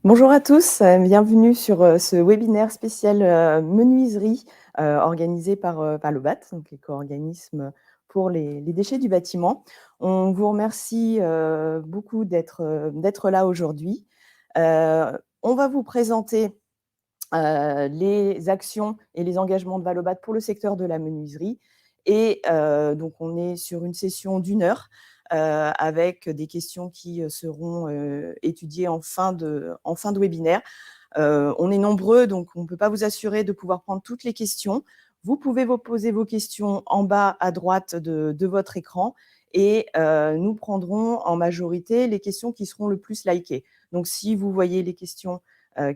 Bonjour à tous, bienvenue sur, ce webinaire spécial, menuiserie, organisé par, Valobat, donc l'éco-organisme pour les déchets du bâtiment. On vous remercie, beaucoup d'être là aujourd'hui. On va vous présenter, les actions et les engagements de Valobat pour le secteur de la menuiserie et donc on est sur une session d'1 heure, avec des questions qui, seront, étudiées en fin de webinaire. On est nombreux, donc on ne peut pas vous assurer de pouvoir prendre toutes les questions. Vous pouvez vous poser vos questions en bas à droite de votre écran et nous prendrons en majorité les questions qui seront le plus likées. Donc si vous voyez les questions,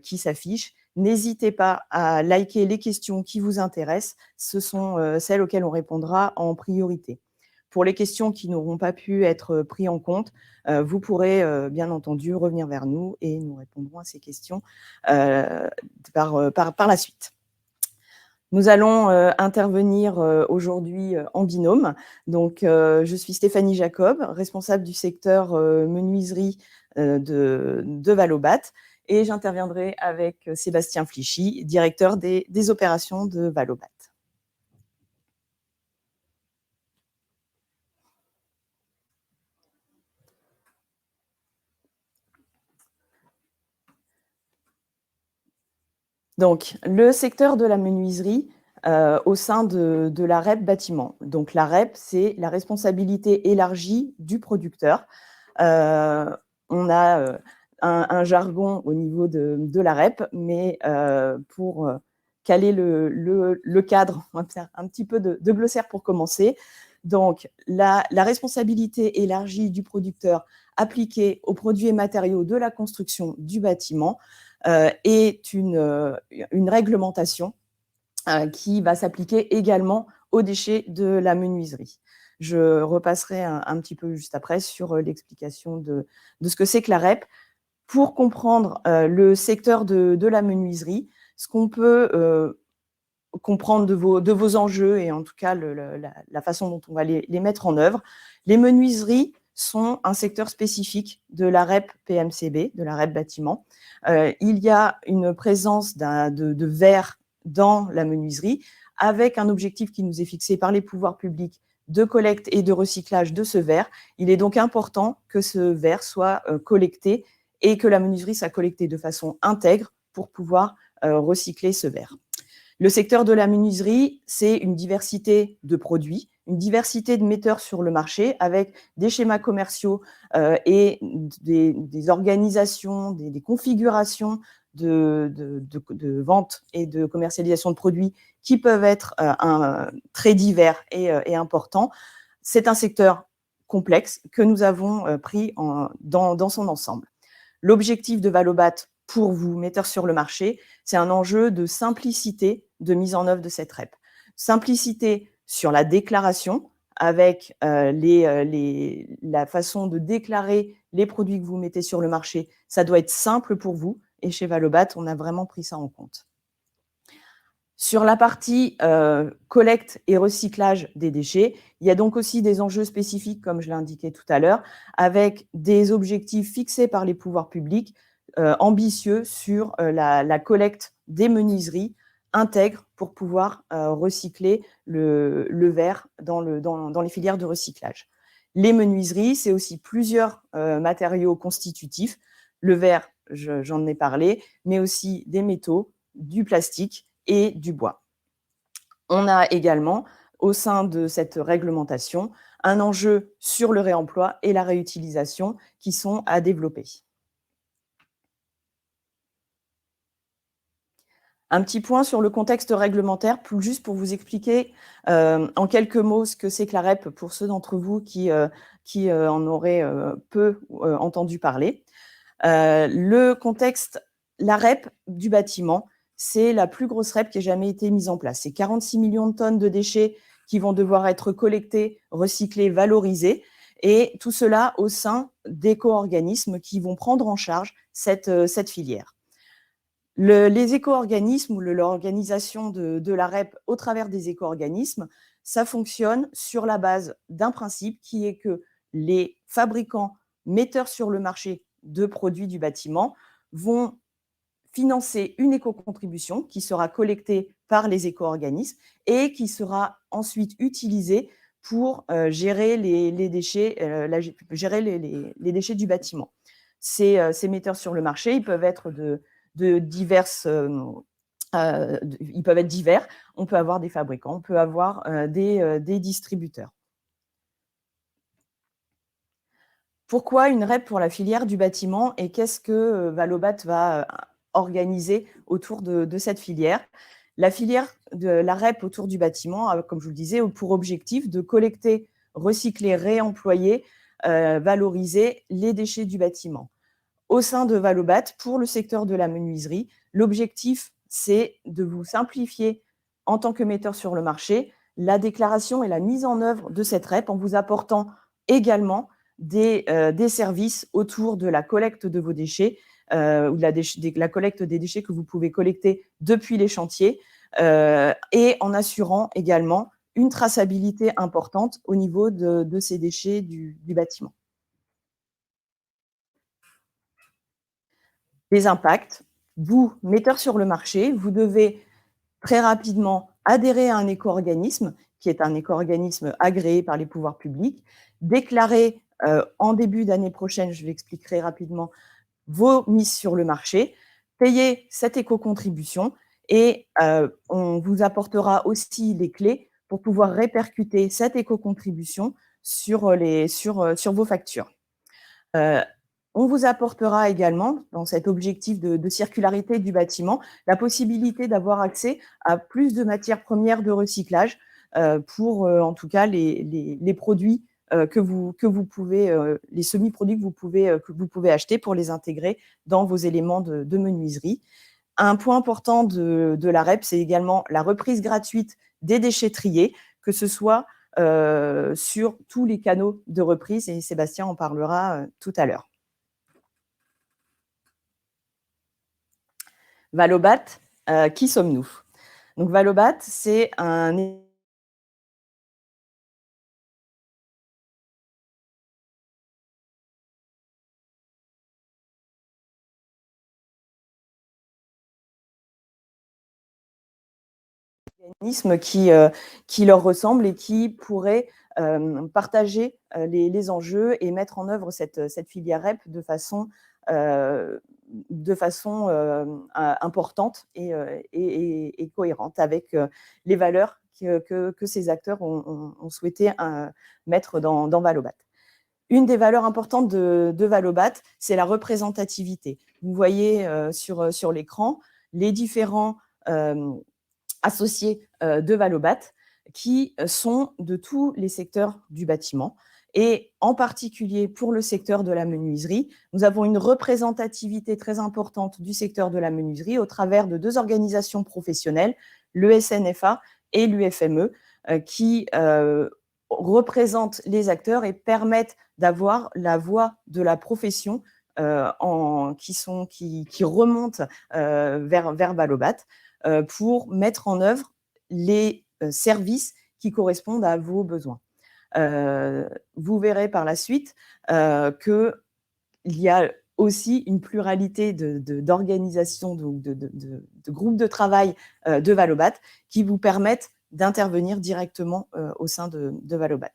qui s'affichent, n'hésitez pas à liker les questions qui vous intéressent. Ce sont, celles auxquelles on répondra en priorité. Pour les questions qui n'auront pas pu être prises en compte, vous pourrez, bien entendu revenir vers nous et nous répondrons à ces questions, par la suite. Nous allons, intervenir, aujourd'hui, en binôme. Donc, je suis Stéphanie Jacob, responsable du secteur, menuiserie, de Valobat et j'interviendrai avec, Sébastien Flichy, directeur des opérations de Valobat. Donc, le secteur de la menuiserie, au sein de la REP bâtiment. Donc la REP, c'est la responsabilité élargie du producteur. Heu, on a, un jargon au niveau de la REP, mais pour, caler le cadre, on va faire un petit peu de glossaire pour commencer. Donc la responsabilité élargie du producteur appliquée aux produits et matériaux de la construction du bâtiment, est une réglementation, qui va s'appliquer également aux déchets de la menuiserie. Je repasserai un petit peu juste après sur, l'explication de ce que c'est que la REP. Pour comprendre, le secteur de la menuiserie, ce qu'on peut, comprendre de vos enjeux et en tout cas la façon dont on va les mettre en œuvre. Les menuiseries sont un secteur spécifique de la REP PMCB, de la REP bâtiment. Il y a une présence de verre dans la menuiserie avec un objectif qui nous est fixé par les pouvoirs publics de collecte et de recyclage de ce verre. Il est donc important que ce verre soit collecté et que la menuiserie soit collectée de façon intègre pour pouvoir recycler ce verre. Le secteur de la menuiserie, c'est une diversité de produits, une diversité de metteurs sur le marché avec des schémas commerciaux, et des organisations, des configurations de vente et de commercialisation de produits qui peuvent être, très divers et importants. C'est un secteur complexe que nous avons, pris dans son ensemble. L'objectif de Valobat pour vous, metteurs sur le marché, c'est un enjeu de simplicité de mise en œuvre de cette REP. Simplicité sur la déclaration avec la façon de déclarer les produits que vous mettez sur le marché. Ça doit être simple pour vous et chez Valobat, on a vraiment pris ça en compte. Sur la partie collecte et recyclage des déchets, il y a donc aussi des enjeux spécifiques, comme je l'ai indiqué tout à l'heure, avec des objectifs fixés par les pouvoirs publics ambitieux sur la collecte des menuiseries intègres pour pouvoir recycler le verre dans les filières de recyclage. Les menuiseries, c'est aussi plusieurs matériaux constitutifs. Le verre, j'en ai parlé, mais aussi des métaux, du plastique et du bois. On a également, au sein de cette réglementation, un enjeu sur le réemploi et la réutilisation qui sont à développer. Un petit point sur le contexte réglementaire, juste pour vous expliquer en quelques mots ce que c'est que la REP pour ceux d'entre vous qui en auraient peu entendu parler. Le contexte, la REP du bâtiment, c'est la plus grosse REP qui ait jamais été mise en place. C'est 46 millions de tonnes de déchets qui vont devoir être collectés, recyclés, valorisés et tout cela au sein d'éco-organismes qui vont prendre en charge cette filière. Les éco-organismes ou l'organisation de la REP au travers des éco-organismes, ça fonctionne sur la base d'un principe qui est que les fabricants metteurs sur le marché de produits du bâtiment vont financer une éco-contribution qui sera collectée par les éco-organismes et qui sera ensuite utilisée pour gérer les déchets, gérer les déchets du bâtiment. Ces metteurs sur le marché, ils peuvent être de diverses, ils peuvent être divers. On peut avoir des fabricants, on peut avoir des distributeurs. Pourquoi une REP pour la filière du bâtiment et qu'est-ce que Valobat va organiser autour de cette filière? La filière de la REP autour du bâtiment, comme je vous le disais, a pour objectif de collecter, recycler, réemployer, valoriser les déchets du bâtiment. Au sein de Valobat, pour le secteur de la menuiserie, l'objectif, c'est de vous simplifier en tant que metteur sur le marché la déclaration et la mise en œuvre de cette REP en vous apportant également des services autour de la collecte de vos déchets, ou de la collecte des déchets que vous pouvez collecter depuis les chantiers, et en assurant également une traçabilité importante au niveau de ces déchets du bâtiment. Les impacts, vous, metteurs sur le marché, vous devez très rapidement adhérer à un éco-organisme, qui est un éco-organisme agréé par les pouvoirs publics, déclarer en début d'année prochaine, je l'expliquerai rapidement, vos mises sur le marché, payer cette éco-contribution et on vous apportera aussi les clés pour pouvoir répercuter cette éco-contribution sur vos factures. On vous apportera également, dans cet objectif de circularité du bâtiment, la possibilité d'avoir accès à plus de matières premières de recyclage pour, en tout cas, les produits que vous pouvez, les semi-produits que vous pouvez acheter pour les intégrer dans vos éléments de menuiserie. Un point important de la REP, c'est également la reprise gratuite des déchets triés, que ce soit sur tous les canaux de reprise, et Sébastien en parlera tout à l'heure. Valobat, qui sommes-nous? Donc Valobat, c'est un organisme qui leur ressemble et qui pourrait partager les enjeux et mettre en œuvre cette filière REP de façon importante et cohérente avec les valeurs que ces acteurs ont souhaité mettre dans Valobat. Une des valeurs importantes de Valobat, c'est la représentativité. Vous voyez sur l'écran les différents associés de Valobat qui sont de tous les secteurs du bâtiment. Et en particulier pour le secteur de la menuiserie, nous avons une représentativité très importante du secteur de la menuiserie au travers de deux organisations professionnelles, le SNFA et l'UFME, qui représentent les acteurs et permettent d'avoir la voix de la profession qui remonte vers Valobat pour mettre en œuvre les services qui correspondent à vos besoins. Vous verrez par la suite qu'il y a aussi une pluralité d'organisations, de groupes de travail de Valobat qui vous permettent d'intervenir directement au sein de Valobat.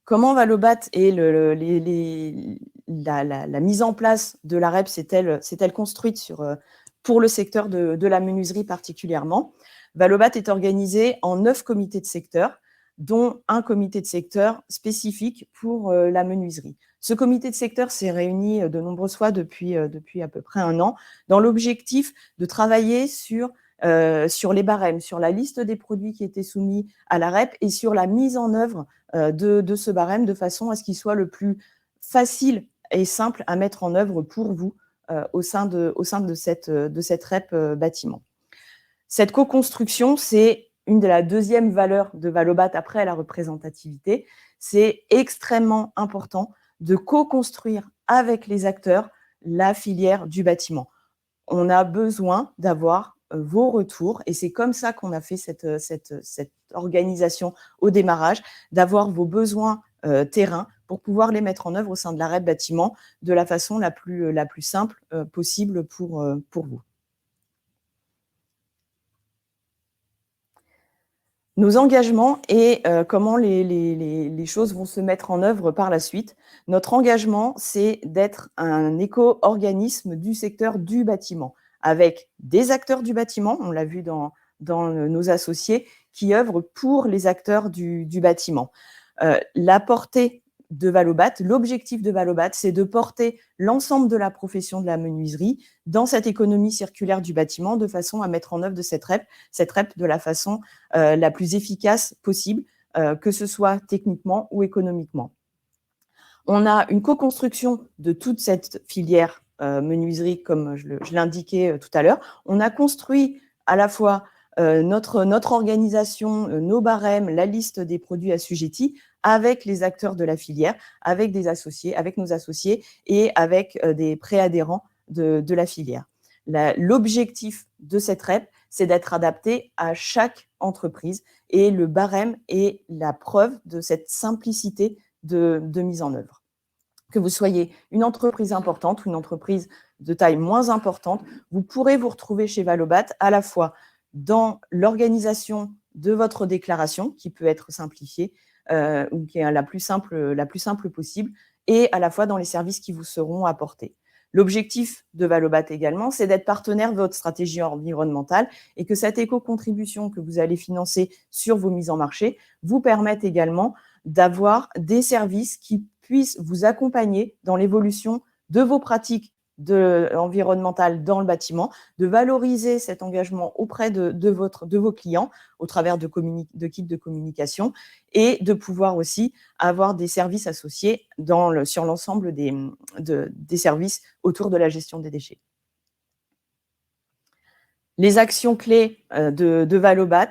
Comment Valobat et la mise en place de la REP s'est-elle construite pour le secteur de la menuiserie particulièrement? Valobat est organisé en 9 comités de secteur, dont un comité de secteur spécifique pour la menuiserie. Ce comité de secteur s'est réuni de nombreuses fois depuis à peu près un an, dans l'objectif de travailler sur les barèmes, sur la liste des produits qui étaient soumis à la REP et sur la mise en œuvre de ce barème de façon à ce qu'il soit le plus facile et simple à mettre en œuvre pour vous au sein de cette REP bâtiment. Cette co-construction, c'est une de la deuxième valeur de Valobat après la représentativité. C'est extrêmement important de co-construire avec les acteurs la filière du bâtiment. On a besoin d'avoir vos retours et c'est comme ça qu'on a fait cette organisation au démarrage, d'avoir vos besoins terrain pour pouvoir les mettre en œuvre au sein de la REP bâtiment de la façon la plus simple possible pour vous. Nos engagements et comment les choses vont se mettre en œuvre par la suite. Notre engagement, c'est d'être un éco-organisme du secteur du bâtiment, avec des acteurs du bâtiment, on l'a vu dans nos associés, qui œuvrent pour les acteurs du bâtiment. La portée de Valobat, l'objectif de Valobat, c'est de porter l'ensemble de la profession de la menuiserie dans cette économie circulaire du bâtiment de façon à mettre en œuvre de cette REP de la façon la plus efficace possible, que ce soit techniquement ou économiquement. On a une co-construction de toute cette filière menuiserie, comme je l'indiquais tout à l'heure. On a construit à la fois notre organisation, nos barèmes, la liste des produits assujettis avec les acteurs de la filière, avec nos associés et avec des préadhérents de la filière. L'objectif de cette REP, c'est d'être adapté à chaque entreprise et le barème est la preuve de cette simplicité de mise en œuvre. Que vous soyez une entreprise importante ou une entreprise de taille moins importante, vous pourrez vous retrouver chez Valobat à la fois dans l'organisation de votre déclaration, qui peut être simplifiée, ou qui est la plus simple possible, et à la fois dans les services qui vous seront apportés. L'objectif de Valobat également, c'est d'être partenaire de votre stratégie environnementale et que cette éco-contribution que vous allez financer sur vos mises en marché vous permette également d'avoir des services qui puissent vous accompagner dans l'évolution de vos pratiques environnementales dans le bâtiment, de valoriser cet engagement auprès de vos clients au travers de kits de communication et de pouvoir aussi avoir des services associés sur l'ensemble des services autour de la gestion des déchets. Les actions clés de Valobat.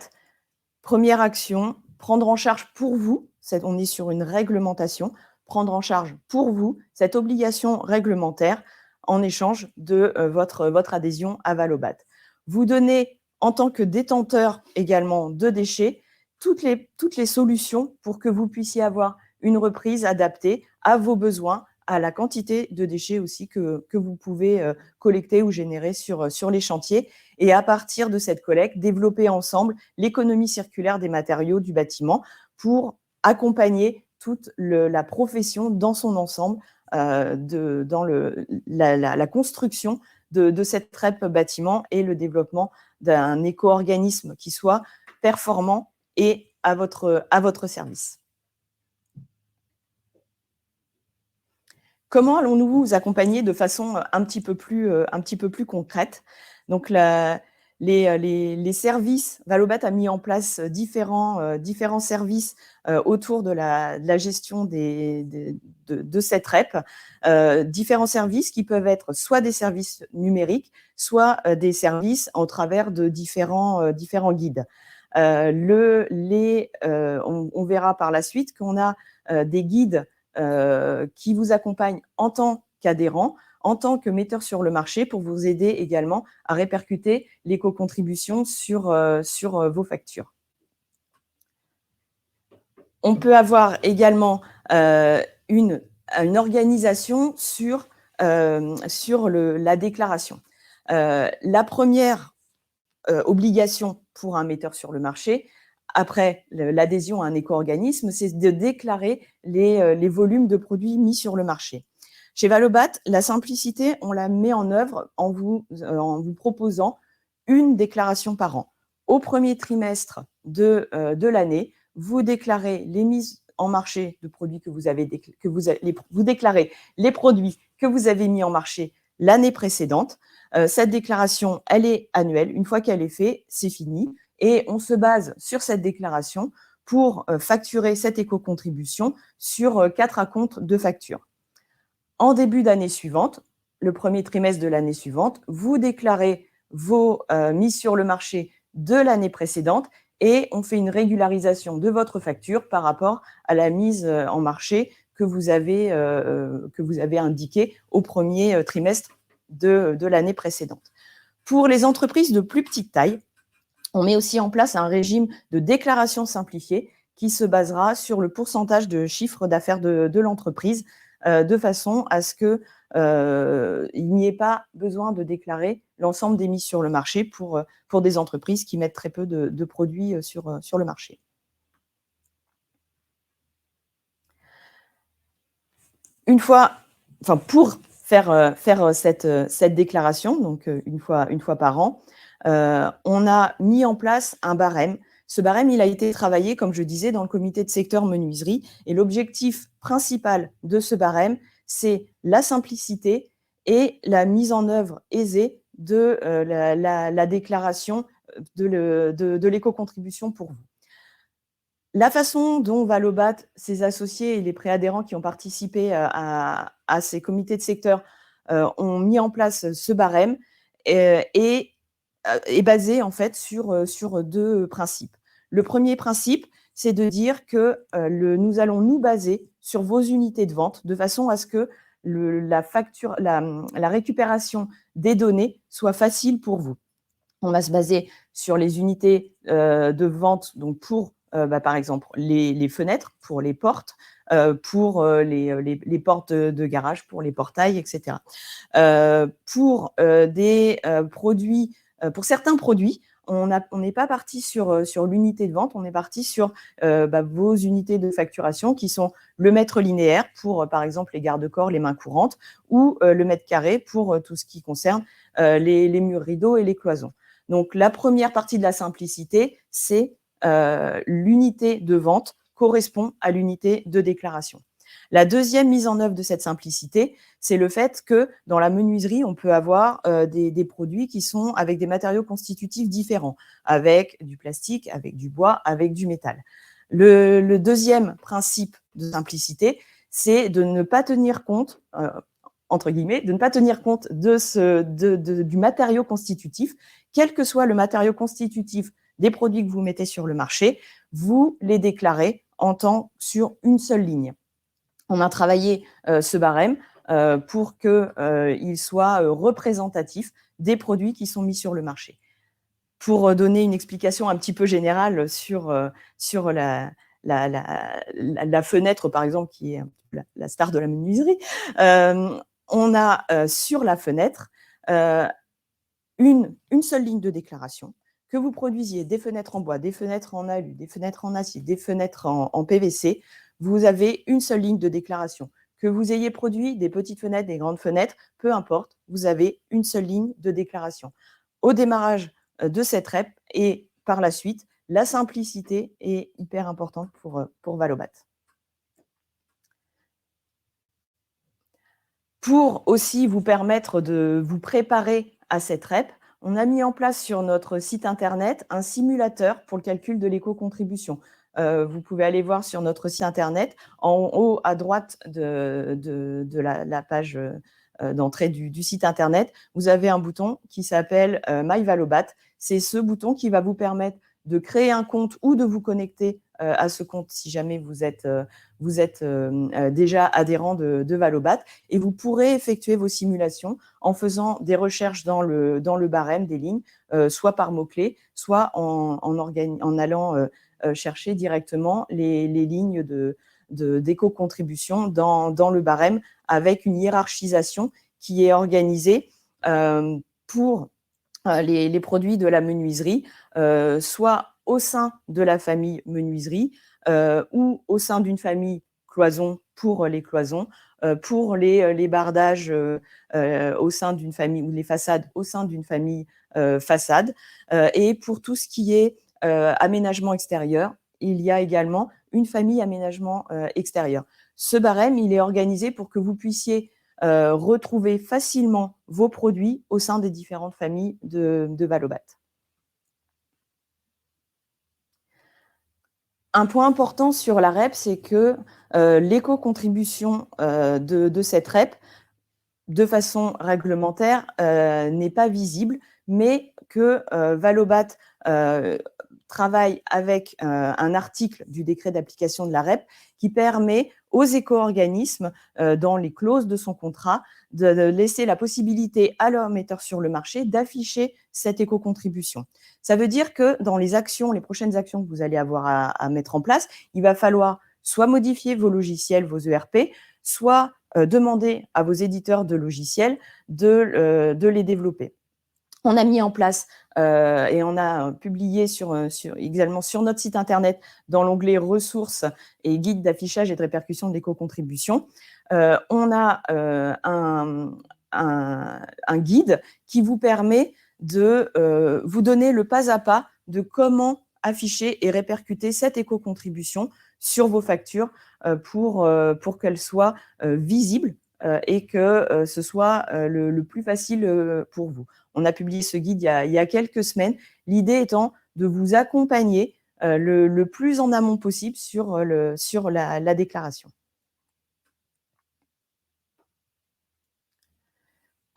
Première action, prendre en charge pour vous, on est sur une réglementation, prendre en charge pour vous cette obligation réglementaire en échange de votre adhésion à Valobat. Vous donnez, en tant que détenteur également de déchets, toutes les solutions pour que vous puissiez avoir une reprise adaptée à vos besoins, à la quantité de déchets aussi que vous pouvez collecter ou générer sur les chantiers. Et à partir de cette collecte, développer ensemble l'économie circulaire des matériaux du bâtiment pour accompagner toute la profession dans son ensemble dans la construction de cette REP bâtiment et le développement d'un éco-organisme qui soit performant et à votre service. Comment allons-nous vous accompagner de façon un petit peu plus concrète? Donc, les services, Valobat a mis en place différents services autour de la gestion de cette REP. Différents services qui peuvent être soit des services numériques, soit des services au travers de différents guides. On verra par la suite qu'on a des guides qui vous accompagnent en tant qu'adhérent, en tant que metteur sur le marché pour vous aider également à répercuter l'éco-contribution sur vos factures. On peut avoir également une organisation sur la déclaration. La première obligation pour un metteur sur le marché, après l'adhésion à un éco-organisme, c'est de déclarer les volumes de produits mis sur le marché. Chez Valobat, la simplicité, on la met en œuvre en vous proposant une déclaration par an. Au premier trimestre de l'année, vous déclarez les mises en marché de produits vous déclarez les produits que vous avez mis en marché l'année précédente. Cette déclaration, elle est annuelle. Une fois qu'elle est faite, c'est fini. Et on se base sur cette déclaration pour facturer cette éco-contribution sur 4 acomptes de facture. En début d'année suivante, le premier trimestre de l'année suivante, vous déclarez vos mises sur le marché de l'année précédente et on fait une régularisation de votre facture par rapport à la mise en marché que vous avez indiquée au premier trimestre de l'année précédente. Pour les entreprises de plus petite taille, on met aussi en place un régime de déclaration simplifiée qui se basera sur le pourcentage de chiffre d'affaires de l'entreprise, de façon à ce que il n'y ait pas besoin de déclarer l'ensemble des mises sur le marché pour des entreprises qui mettent très peu de produits sur le marché. Pour faire cette déclaration, donc une fois par an, on a mis en place un barème. Ce barème, il a été travaillé, comme je disais, dans le comité de secteur menuiserie, et l'objectif principal de ce barème, c'est la simplicité et la mise en œuvre aisée de la déclaration de l'éco-contribution pour vous. La façon dont Valobat, ses associés et les préadhérents qui ont participé à ces comités de secteur ont mis en place ce barème est basée en fait sur 2 principes. Le premier principe, c'est de dire que nous allons nous baser sur vos unités de vente de façon à ce que la récupération des données soit facile pour vous. On va se baser sur les unités de vente, donc pour par exemple les fenêtres, pour les portes, pour les portes de garage, pour les portails, etc. Pour des produits, pour certains produits, on n'est pas parti sur l'unité de vente, on est parti sur vos unités de facturation qui sont le mètre linéaire pour, par exemple, les garde-corps, les mains courantes, ou le mètre carré pour tout ce qui concerne les murs rideaux et les cloisons. Donc, la première partie de la simplicité, c'est l'unité de vente correspond à l'unité de déclaration. La deuxième mise en œuvre de cette simplicité, c'est le fait que dans la menuiserie, on peut avoir des produits qui sont avec des matériaux constitutifs différents, avec du plastique, avec du bois, avec du métal. Le deuxième principe de simplicité, c'est de ne pas tenir compte, entre guillemets, de ne pas tenir compte du matériau constitutif, quel que soit le matériau constitutif des produits que vous mettez sur le marché, vous les déclarez sur une seule ligne. On a travaillé ce barème pour qu'il soit représentatif des produits qui sont mis sur le marché. Pour donner une explication un petit peu générale sur la fenêtre, par exemple, qui est la star de la menuiserie, on a sur la fenêtre une seule ligne de déclaration. Que vous produisiez des fenêtres en bois, des fenêtres en alu, des fenêtres en acier, des fenêtres en PVC, vous avez une seule ligne de déclaration. Que vous ayez produit des petites fenêtres, des grandes fenêtres, peu importe, vous avez une seule ligne de déclaration. Au démarrage de cette REP et par la suite, la simplicité est hyper importante pour Valobat. Pour aussi vous permettre de vous préparer à cette REP, on a mis en place sur notre site internet un simulateur pour le calcul de l'éco-contribution. Vous pouvez aller voir sur notre site internet, en haut à droite de la page d'entrée du site internet, vous avez un bouton qui s'appelle My Valobat. C'est ce bouton qui va vous permettre de créer un compte ou de vous connecter à ce compte si jamais vous êtes déjà adhérent de Valobat, et vous pourrez effectuer vos simulations en faisant des recherches dans le barème des lignes, soit par mots-clés, soit en allant chercher directement les lignes d'éco-contribution dans le barème, avec une hiérarchisation qui est organisée pour les produits de la menuiserie, soit au sein de la famille menuiserie ou au sein d'une famille cloison pour les cloisons, pour les bardages au sein d'une famille, ou les façades au sein d'une famille façade, et pour tout ce qui est aménagement extérieur, il y a également une famille aménagement extérieur. Ce barème, il est organisé pour que vous puissiez retrouver facilement vos produits au sein des différentes familles de Valobat. Un point important sur la REP, c'est que l'éco-contribution de cette REP, de façon réglementaire, n'est pas visible, mais que Valobat travaille avec un article du décret d'application de la REP qui permet aux éco-organismes, dans les clauses de son contrat, de laisser la possibilité à leurs metteurs sur le marché d'afficher cette éco-contribution. Ça veut dire que dans les actions, les prochaines actions que vous allez avoir à mettre en place, il va falloir soit modifier vos logiciels, vos ERP, soit demander à vos éditeurs de logiciels de les développer. On a mis en place et on a publié également sur notre site internet, dans l'onglet ressources et guide d'affichage et de répercussion de l'éco-contribution, on a un guide qui vous permet de vous donner le pas à pas de comment afficher et répercuter cette éco-contribution sur vos factures pour qu'elles soient visibles et que ce soit le plus facile pour vous. On a publié ce guide il y a quelques semaines, l'idée étant de vous accompagner le plus en amont possible sur la déclaration.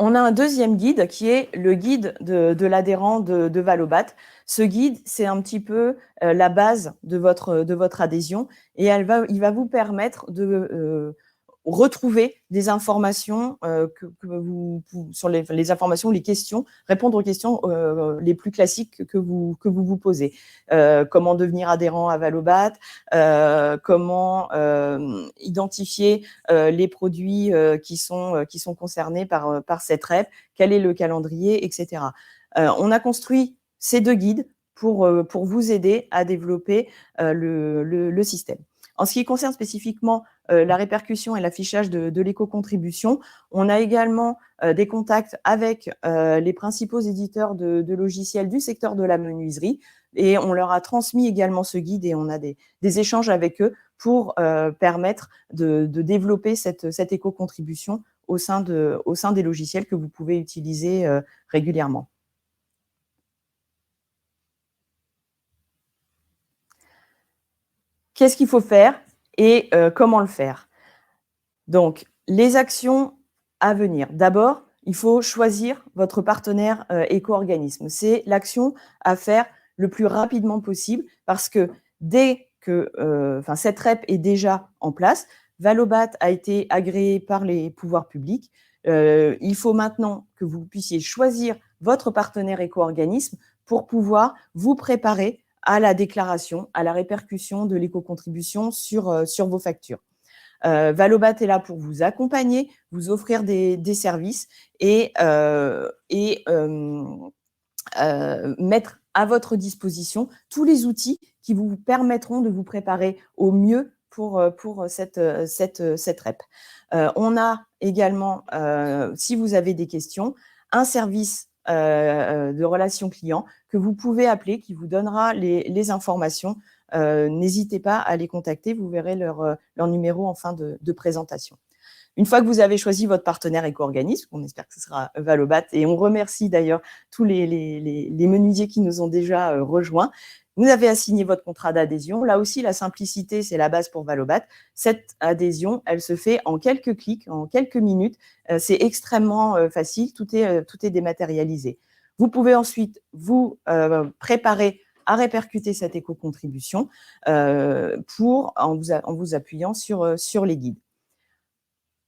On a un deuxième guide qui est le guide de l'adhérent de Valobat. Ce guide, c'est un petit peu la base de votre adhésion et il va vous permettre de retrouver des informations sur les informations, les questions, répondre aux questions les plus classiques que vous vous posez. Comment devenir adhérent à Valobat, comment identifier les produits qui sont concernés par cette REP, quel est le calendrier, etc. On a construit ces deux guides pour vous aider à développer le système. En ce qui concerne spécifiquement la répercussion et l'affichage de l'éco-contribution, on a également des contacts avec les principaux éditeurs de logiciels du secteur de la menuiserie et on leur a transmis également ce guide et on a des échanges avec eux pour permettre de développer cette éco-contribution au sein des logiciels que vous pouvez utiliser régulièrement. Qu'est-ce qu'il faut faire et comment le faire? Donc, les actions à venir. D'abord, il faut choisir votre partenaire éco-organisme. C'est l'action à faire le plus rapidement possible parce que dès que cette REP est déjà en place, Valobat a été agréé par les pouvoirs publics. Il faut maintenant que vous puissiez choisir votre partenaire éco-organisme pour pouvoir vous préparer à la déclaration, à la répercussion de l'éco-contribution sur vos factures. Valobat est là pour vous accompagner, vous offrir des services et mettre à votre disposition tous les outils qui vous permettront de vous préparer au mieux pour cette REP. On a également, si vous avez des questions, un service de relations clients que vous pouvez appeler, qui vous donnera les informations. N'hésitez pas à les contacter, vous verrez leur numéro en fin de présentation. Une fois que vous avez choisi votre partenaire éco-organisme, on espère que ce sera Valobat, et on remercie d'ailleurs tous les menuisiers qui nous ont déjà rejoints. Vous avez assigné votre contrat d'adhésion. Là aussi, la simplicité, c'est la base pour Valobat. Cette adhésion, elle se fait en quelques clics, en quelques minutes. C'est extrêmement facile, tout est dématérialisé. Vous pouvez ensuite vous préparer à répercuter cette éco-contribution en vous appuyant sur les guides.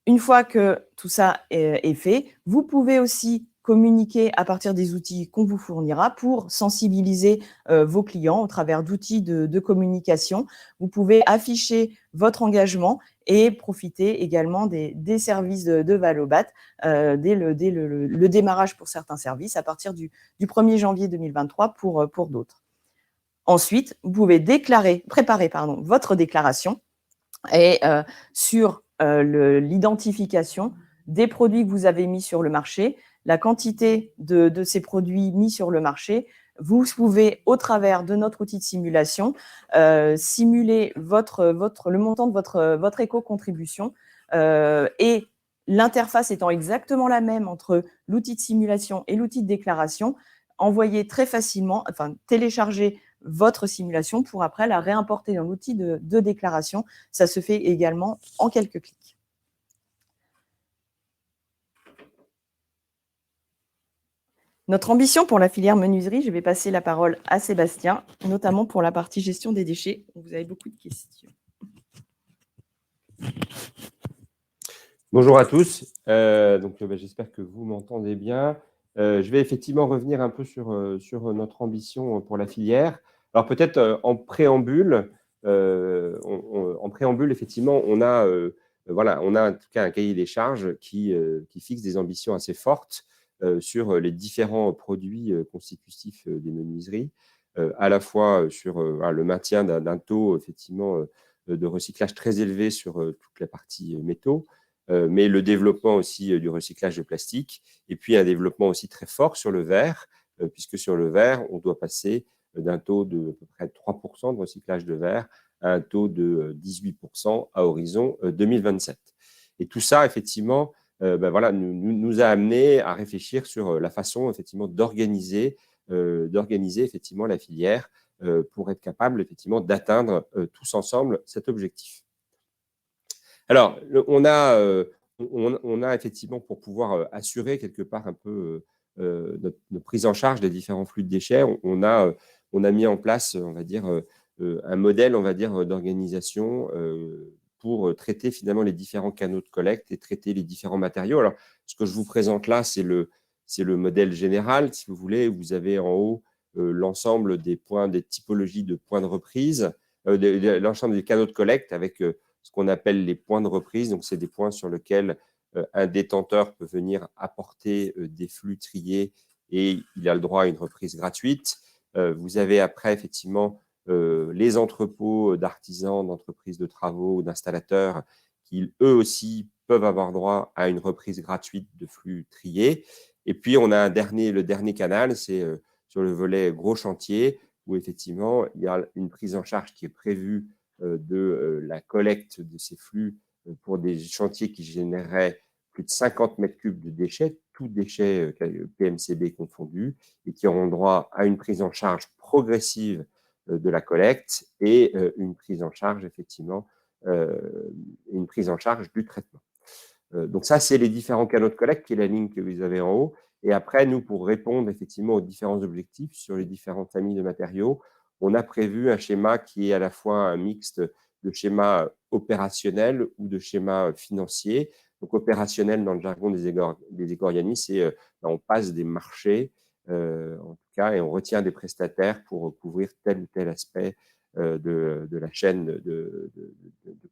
Une fois que tout ça est fait, vous pouvez aussi communiquer à partir des outils qu'on vous fournira pour sensibiliser vos clients au travers d'outils de communication. Vous pouvez afficher votre engagement et profiter également des services de Valobat dès le démarrage pour certains services à partir du 1er janvier 2023 pour d'autres. Ensuite, vous pouvez préparer votre déclaration et sur l'identification des produits que vous avez mis sur le marché, la quantité de ces produits mis sur le marché. Vous pouvez, au travers de notre outil de simulation, simuler le montant de votre éco-contribution et l'interface étant exactement la même entre l'outil de simulation et l'outil de déclaration, envoyer très facilement, télécharger votre simulation pour après la réimporter dans l'outil de déclaration. Ça se fait également en quelques clics. Notre ambition pour la filière menuiserie, je vais passer la parole à Sébastien, notamment pour la partie gestion des déchets. Vous avez beaucoup de questions. Bonjour à tous. J'espère que vous m'entendez bien. Je vais effectivement revenir un peu sur notre ambition pour la filière. Alors peut-être en préambule, effectivement, on a en tout cas un cahier des charges qui fixe des ambitions assez fortes sur les différents produits constitutifs des menuiseries, à la fois sur le maintien d'un taux effectivement de recyclage très élevé sur toute la partie métaux, mais le développement aussi du recyclage de plastique, et puis un développement aussi très fort sur le verre, puisque sur le verre, on doit passer d'un taux de à peu près 3% de recyclage de verre à un taux de 18% à horizon 2027. Et tout ça, effectivement, nous a amené à réfléchir sur la façon, effectivement, d'organiser effectivement la filière pour être capable, effectivement, d'atteindre tous ensemble cet objectif. Alors, on a effectivement, pour pouvoir assurer quelque part un peu notre prise en charge des différents flux de déchets, on a mis en place, on va dire, un modèle, on va dire, d'organisation pour traiter finalement les différents canaux de collecte et traiter les différents matériaux. Alors, ce que je vous présente là, c'est le modèle général, si vous voulez. Vous avez en haut l'ensemble des points, des typologies de points de reprise, l'ensemble des canaux de collecte avec ce qu'on appelle les points de reprise. Donc, c'est des points sur lesquels un détenteur peut venir apporter des flux triés et il a le droit à une reprise gratuite. Vous avez après, effectivement, les entrepôts d'artisans, d'entreprises de travaux, d'installateurs qui, eux aussi, peuvent avoir droit à une reprise gratuite de flux triés. Et puis, on a le dernier canal, c'est sur le volet gros chantier, où effectivement, il y a une prise en charge qui est prévue de la collecte de ces flux pour des chantiers qui généreraient plus de 50 mètres cubes de déchets, tous déchets PMCB confondus, et qui auront droit à une prise en charge progressive de la collecte et une prise en charge, effectivement, une prise en charge du traitement. Donc ça, c'est les différents canaux de collecte, qui est la ligne que vous avez en haut. Et après, nous, pour répondre effectivement aux différents objectifs sur les différentes familles de matériaux, on a prévu un schéma qui est à la fois un mixte de schéma opérationnel ou de schéma financier. Donc opérationnel, dans le jargon des éco-organismes, c'est on passe des marchés, en tout cas, et on retient des prestataires pour couvrir tel ou tel aspect de la chaîne de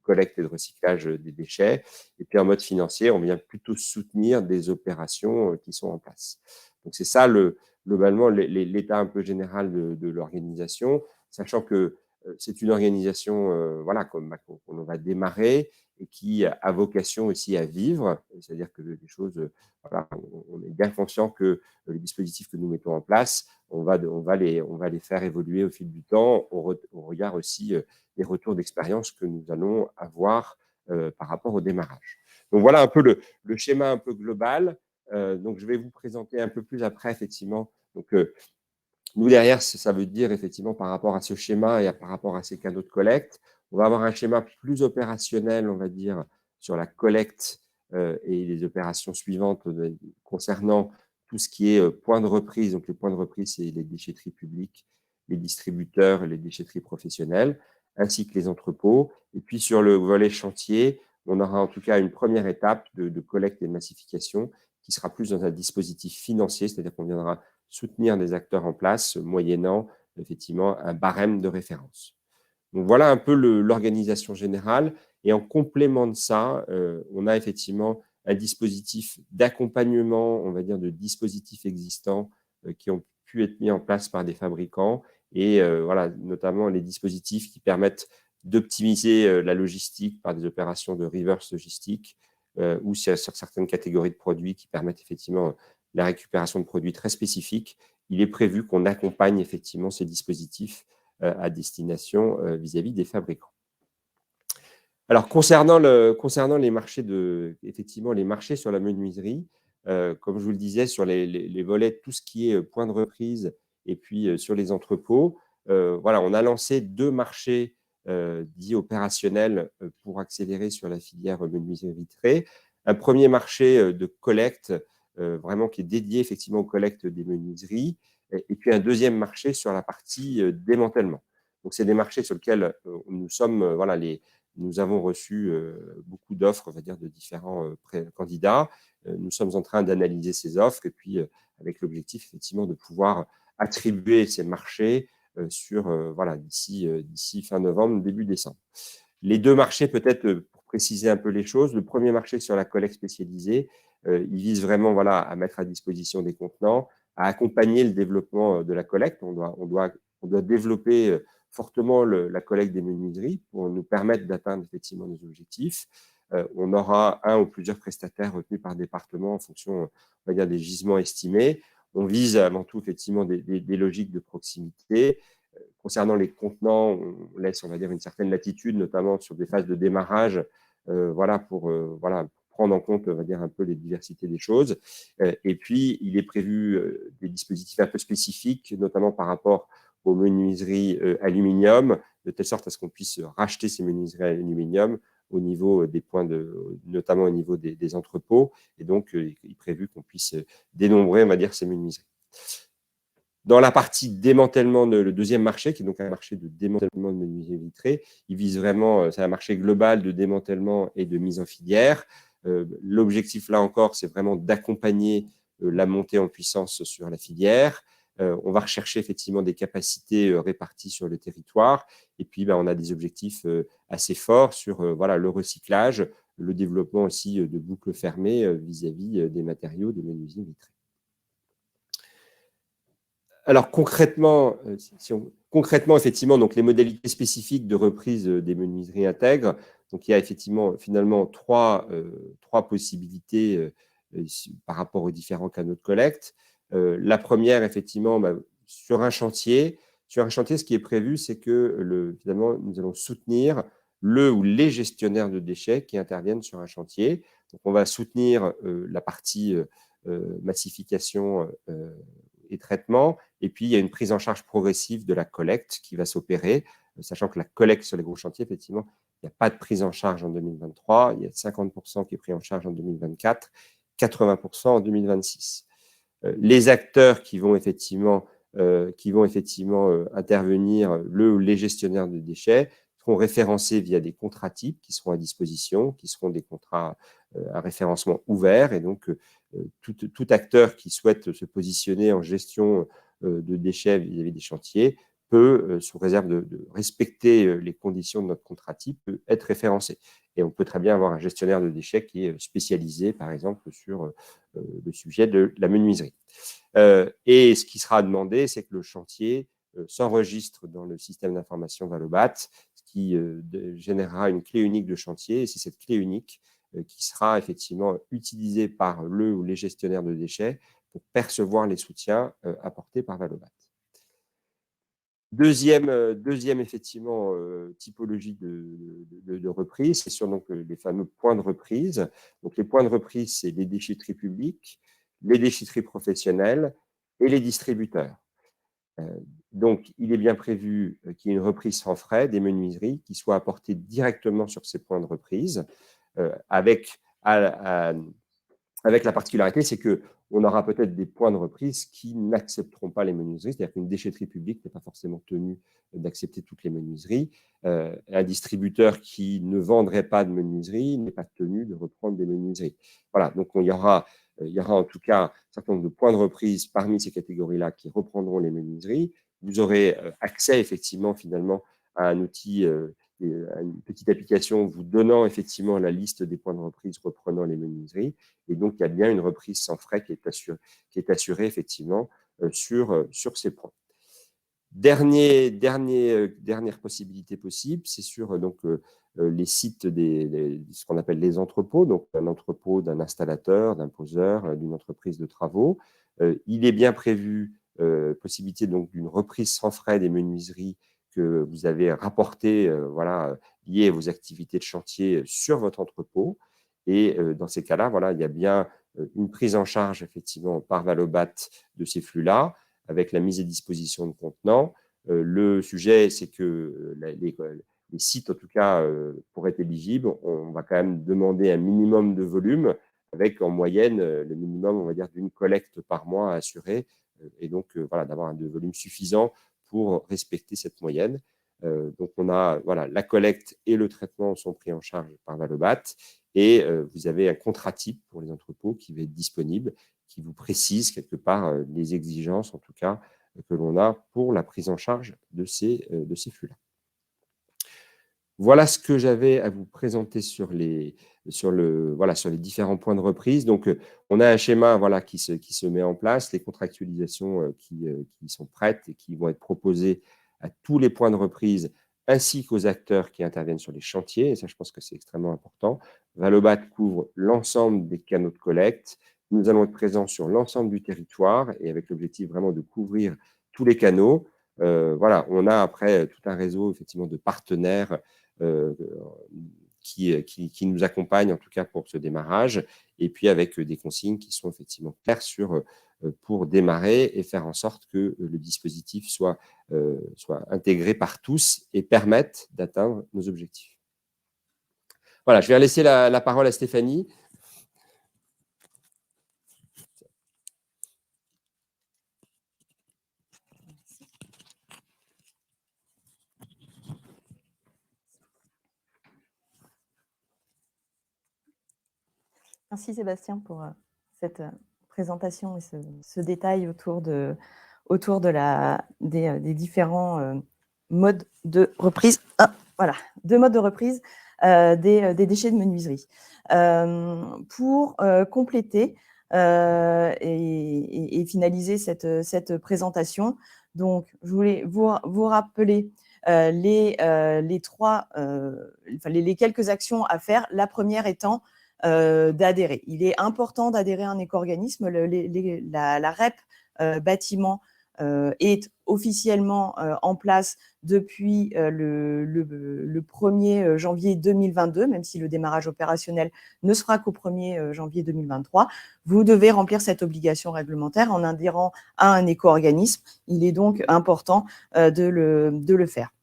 collecte et de recyclage des déchets. Et puis en mode financier, on vient plutôt soutenir des opérations qui sont en place. Donc c'est ça globalement l'état un peu général de l'organisation, sachant que c'est une organisation qu'on va démarrer et qui a vocation aussi à vivre, c'est-à-dire que les choses, on est bien conscient que les dispositifs que nous mettons en place, on va les faire évoluer au fil du temps, au regard aussi des retours d'expérience que nous allons avoir par rapport au démarrage. Donc voilà un peu le schéma un peu global. Donc je vais vous présenter un peu plus après, effectivement. Donc nous, derrière, ça veut dire effectivement par rapport à ce schéma et par rapport à ces canaux de collecte, on va avoir un schéma plus opérationnel, on va dire, sur la collecte et les opérations suivantes concernant tout ce qui est point de reprise. Donc les points de reprise, c'est les déchetteries publiques, les distributeurs, les déchetteries professionnelles, ainsi que les entrepôts. Et puis sur le volet chantier, on aura en tout cas une première étape de collecte et de massification qui sera plus dans un dispositif financier, c'est-à-dire qu'on viendra soutenir des acteurs en place, moyennant effectivement un barème de référence. Donc voilà un peu l'organisation générale. Et en complément de ça, on a effectivement un dispositif d'accompagnement, on va dire, de dispositifs existants qui ont pu être mis en place par des fabricants et notamment les dispositifs qui permettent d'optimiser la logistique par des opérations de reverse logistique ou sur certaines catégories de produits qui permettent effectivement la récupération de produits très spécifiques. Il est prévu qu'on accompagne effectivement ces dispositifs à destination vis-à-vis des fabricants. Alors, concernant les marchés effectivement, les marchés sur la menuiserie, comme je vous le disais, sur les volets, tout ce qui est point de reprise et puis sur les entrepôts, on a lancé 2 marchés dits opérationnels pour accélérer sur la filière menuiserie vitrée. Un premier marché de collecte vraiment qui est dédié effectivement aux collectes des menuiseries, et puis un deuxième marché sur la partie démantèlement. Donc, c'est des marchés sur lesquels nous sommes, nous avons reçu beaucoup d'offres, on va dire, de différents candidats. Nous sommes en train d'analyser ces offres et puis avec l'objectif effectivement de pouvoir attribuer ces marchés d'ici fin novembre, début décembre. Les deux marchés, peut-être pour préciser un peu les choses, le premier marché sur la collecte spécialisée, il vise vraiment à mettre à disposition des contenants, à accompagner le développement de la collecte. On doit développer fortement la collecte des menuiseries pour nous permettre d'atteindre effectivement nos objectifs. On aura un ou plusieurs prestataires retenus par département en fonction, on va dire, des gisements estimés. On vise avant tout effectivement des logiques de proximité. Concernant les contenants, on laisse, on va dire, une certaine latitude, notamment sur des phases de démarrage, pour prendre en compte, on va dire, un peu les diversités des choses. Et puis, il est prévu des dispositifs un peu spécifiques, notamment par rapport aux menuiseries aluminium, de telle sorte à ce qu'on puisse racheter ces menuiseries aluminium au niveau des points notamment au niveau des entrepôts. Et donc, il est prévu qu'on puisse dénombrer, on va dire, ces menuiseries. Dans la partie démantèlement, le deuxième marché, qui est donc un marché de démantèlement de menuiseries vitrées, il vise vraiment, c'est un marché global de démantèlement et de mise en filière. L'objectif, là encore, c'est vraiment d'accompagner la montée en puissance sur la filière. On va rechercher effectivement des capacités réparties sur le territoire. Et puis, on a des objectifs assez forts sur le recyclage, le développement aussi de boucles fermées vis-à-vis des matériaux de menuiseries vitrées. Alors concrètement, effectivement, donc les modalités spécifiques de reprise des menuiseries intègres. Donc il y a effectivement finalement trois possibilités par rapport aux différents canaux de collecte. La première, effectivement, sur un chantier, ce qui est prévu, c'est que finalement nous allons soutenir le ou les gestionnaires de déchets qui interviennent sur un chantier. Donc on va soutenir la partie massification et traitement. Et puis, il y a une prise en charge progressive de la collecte qui va s'opérer, sachant que la collecte sur les gros chantiers, effectivement, il n'y a pas de prise en charge en 2023. Il y a 50% qui est pris en charge en 2024, 80% en 2026. Les acteurs qui vont effectivement intervenir, le ou les gestionnaires de déchets, seront référencés via des contrats types qui seront à disposition, qui seront des contrats à référencement ouvert. Et donc, tout acteur qui souhaite se positionner en gestion de déchets vis-à-vis des chantiers peut, sous réserve de respecter les conditions de notre contrat type, peut être référencé. Et on peut très bien avoir un gestionnaire de déchets qui est spécialisé, par exemple, sur le sujet de la menuiserie. Et ce qui sera demandé, c'est que le chantier s'enregistre dans le système d'information Valobat, ce qui générera une clé unique de chantier. Et c'est cette clé unique qui sera effectivement utilisée par le ou les gestionnaires de déchets pour percevoir les soutiens apportés par Valobat. Deuxième effectivement typologie de reprise, c'est sur donc les fameux points de reprise. Donc les points de reprise, c'est les déchetteries publiques, les déchetteries professionnelles et les distributeurs. Donc il est bien prévu qu'il y ait une reprise sans frais des menuiseries qui soient apportées directement sur ces points de reprise, avec la particularité, c'est qu'on aura peut-être des points de reprise qui n'accepteront pas les menuiseries, c'est-à-dire qu'une déchetterie publique n'est pas forcément tenue d'accepter toutes les menuiseries. Un distributeur qui ne vendrait pas de menuiseries n'est pas tenu de reprendre des menuiseries. Voilà, donc il y aura en tout cas un certain nombre de points de reprise parmi ces catégories-là qui reprendront les menuiseries. Vous aurez accès effectivement finalement à un outil, à une petite application vous donnant effectivement la liste des points de reprise reprenant les menuiseries. Et donc, il y a bien une reprise sans frais qui est assurée effectivement sur ces points. Dernière possibilité possible, c'est sur les sites ce qu'on appelle les entrepôts, donc un entrepôt d'un installateur, d'un poseur, d'une entreprise de travaux. Il est bien prévu possibilité donc d'une reprise sans frais des menuiseries que vous avez rapportées, liées à vos activités de chantier sur votre entrepôt. Et dans ces cas-là, il y a bien une prise en charge effectivement par Valobat de ces flux-là, avec la mise à disposition de contenants. Le sujet, c'est que les sites, en tout cas, pour être éligibles, on va quand même demander un minimum de volume avec en moyenne le minimum, on va dire, d'une collecte par mois à assurer, et donc voilà, d'avoir un volume suffisant pour respecter cette moyenne. Donc, on a la collecte et le traitement sont pris en charge par Valobat, et vous avez un contrat type pour les entrepôts qui va être disponible, qui vous précise quelque part les exigences, en tout cas, que l'on a pour la prise en charge de ces flux-là. Voilà ce que j'avais à vous présenter sur les différents points de reprise. Donc, on a un schéma qui se met en place, les contractualisations qui sont prêtes et qui vont être proposées à tous les points de reprise, ainsi qu'aux acteurs qui interviennent sur les chantiers. Et ça, je pense que c'est extrêmement important. Valobat couvre l'ensemble des canaux de collecte. Nous allons être présents sur l'ensemble du territoire et avec l'objectif vraiment de couvrir tous les canaux. On a après tout un réseau effectivement de partenaires qui nous accompagnent en tout cas pour ce démarrage, et puis avec des consignes qui sont effectivement claires pour démarrer et faire en sorte que le dispositif soit intégré par tous et permette d'atteindre nos objectifs. Voilà, je vais laisser la parole à Stéphanie. Merci Sébastien pour cette présentation et ce détail autour des différents modes de reprise, deux modes de reprise des déchets de menuiserie. Pour compléter et finaliser cette présentation, donc je voulais vous rappeler les quelques actions à faire. La première étant d'adhérer. Il est important d'adhérer à un éco-organisme. La REP bâtiment est officiellement en place depuis le 1er janvier 2022, même si le démarrage opérationnel ne sera qu'au 1er janvier 2023. Vous devez remplir cette obligation réglementaire en adhérant à un éco-organisme. Il est donc important de le faire.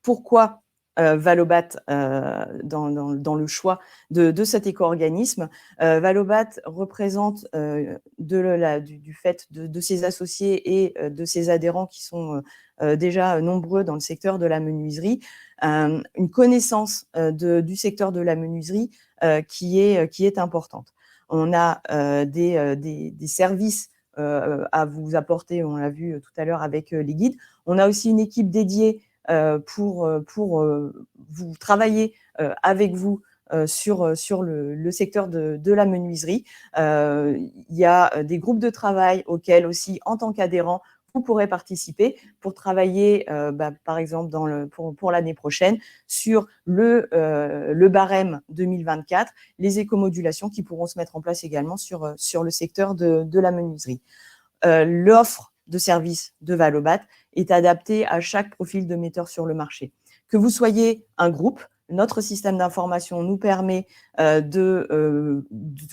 Pourquoi Valobat dans le choix de cet éco-organisme? Valobat représente du fait de ses associés et de ses adhérents qui sont déjà nombreux dans le secteur de la menuiserie, une connaissance du secteur de la menuiserie qui est importante. On a des services à vous apporter, on l'a vu tout à l'heure avec les guides. On a aussi une équipe dédiée pour vous travailler avec vous sur le secteur de la menuiserie. Il y a des groupes de travail auxquels aussi, en tant qu'adhérent, vous pourrez participer pour travailler, par exemple, pour l'année prochaine, sur le barème 2024, les écomodulations qui pourront se mettre en place également sur le secteur de la menuiserie. L'offre de services de Valobat est adaptée à chaque profil de metteur sur le marché. Que vous soyez un groupe, notre système d'information nous permet que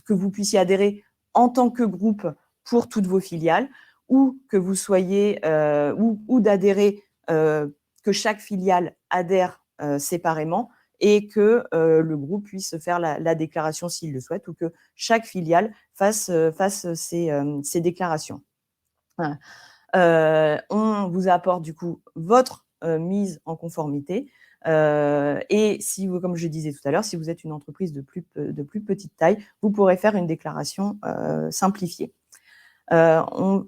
vous puissiez adhérer en tant que groupe pour toutes vos filiales, ou que vous soyez ou d'adhérer, que chaque filiale adhère séparément, et que le groupe puisse faire la déclaration s'il le souhaite, ou que chaque filiale fasse ses déclarations. Voilà. On vous apporte du coup votre mise en conformité, et si vous, comme je disais tout à l'heure, si vous êtes une entreprise de plus petite taille, vous pourrez faire une déclaration simplifiée. Je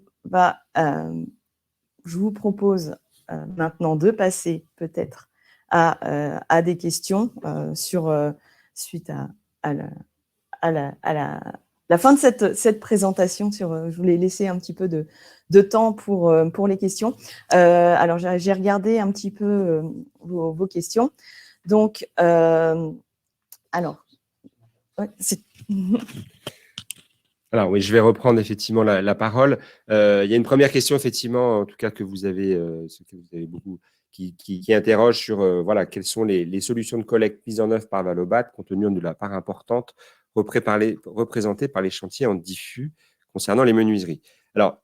vous propose maintenant de passer peut-être à des questions suite à la fin de cette présentation. Je voulais laisser un petit peu de temps pour les questions. Alors, j'ai regardé un petit peu vos questions. Donc, alors, ouais, Alors oui, je vais reprendre effectivement la parole. Il y a une première question effectivement, en tout cas que vous avez beaucoup, qui interroge sur quelles sont les solutions de collecte mises en œuvre par Valobat compte tenu de la part importante représentée par les chantiers en diffus concernant les menuiseries. Alors,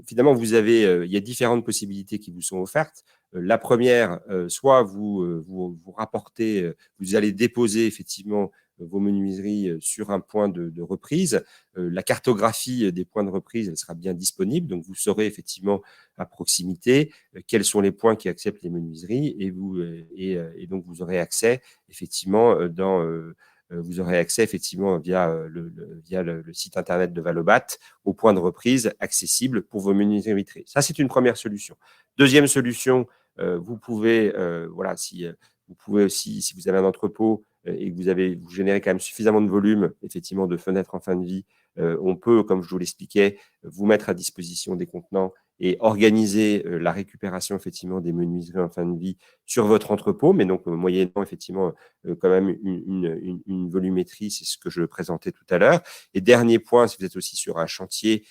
finalement, il y a différentes possibilités qui vous sont offertes. La première, soit vous rapportez, vous allez déposer effectivement vos menuiseries sur un point de reprise. La cartographie des points de reprise, elle sera bien disponible, donc vous saurez effectivement à proximité quels sont les points qui acceptent les menuiseries et donc vous aurez accès effectivement vous aurez accès effectivement via le site internet de Valobat aux points de reprise accessibles pour vos menuiseries vitrées. Ça, c'est une première solution. Deuxième solution, vous pouvez, vous pouvez aussi, si vous avez un entrepôt et que vous générez quand même suffisamment de volume, effectivement, de fenêtres en fin de vie, on peut, comme je vous l'expliquais, vous mettre à disposition des contenants et organiser la récupération effectivement des menuiseries en fin de vie sur votre entrepôt, mais donc moyennant effectivement quand même une volumétrie, c'est ce que je présentais tout à l'heure. Et dernier point, si vous êtes aussi sur un chantier,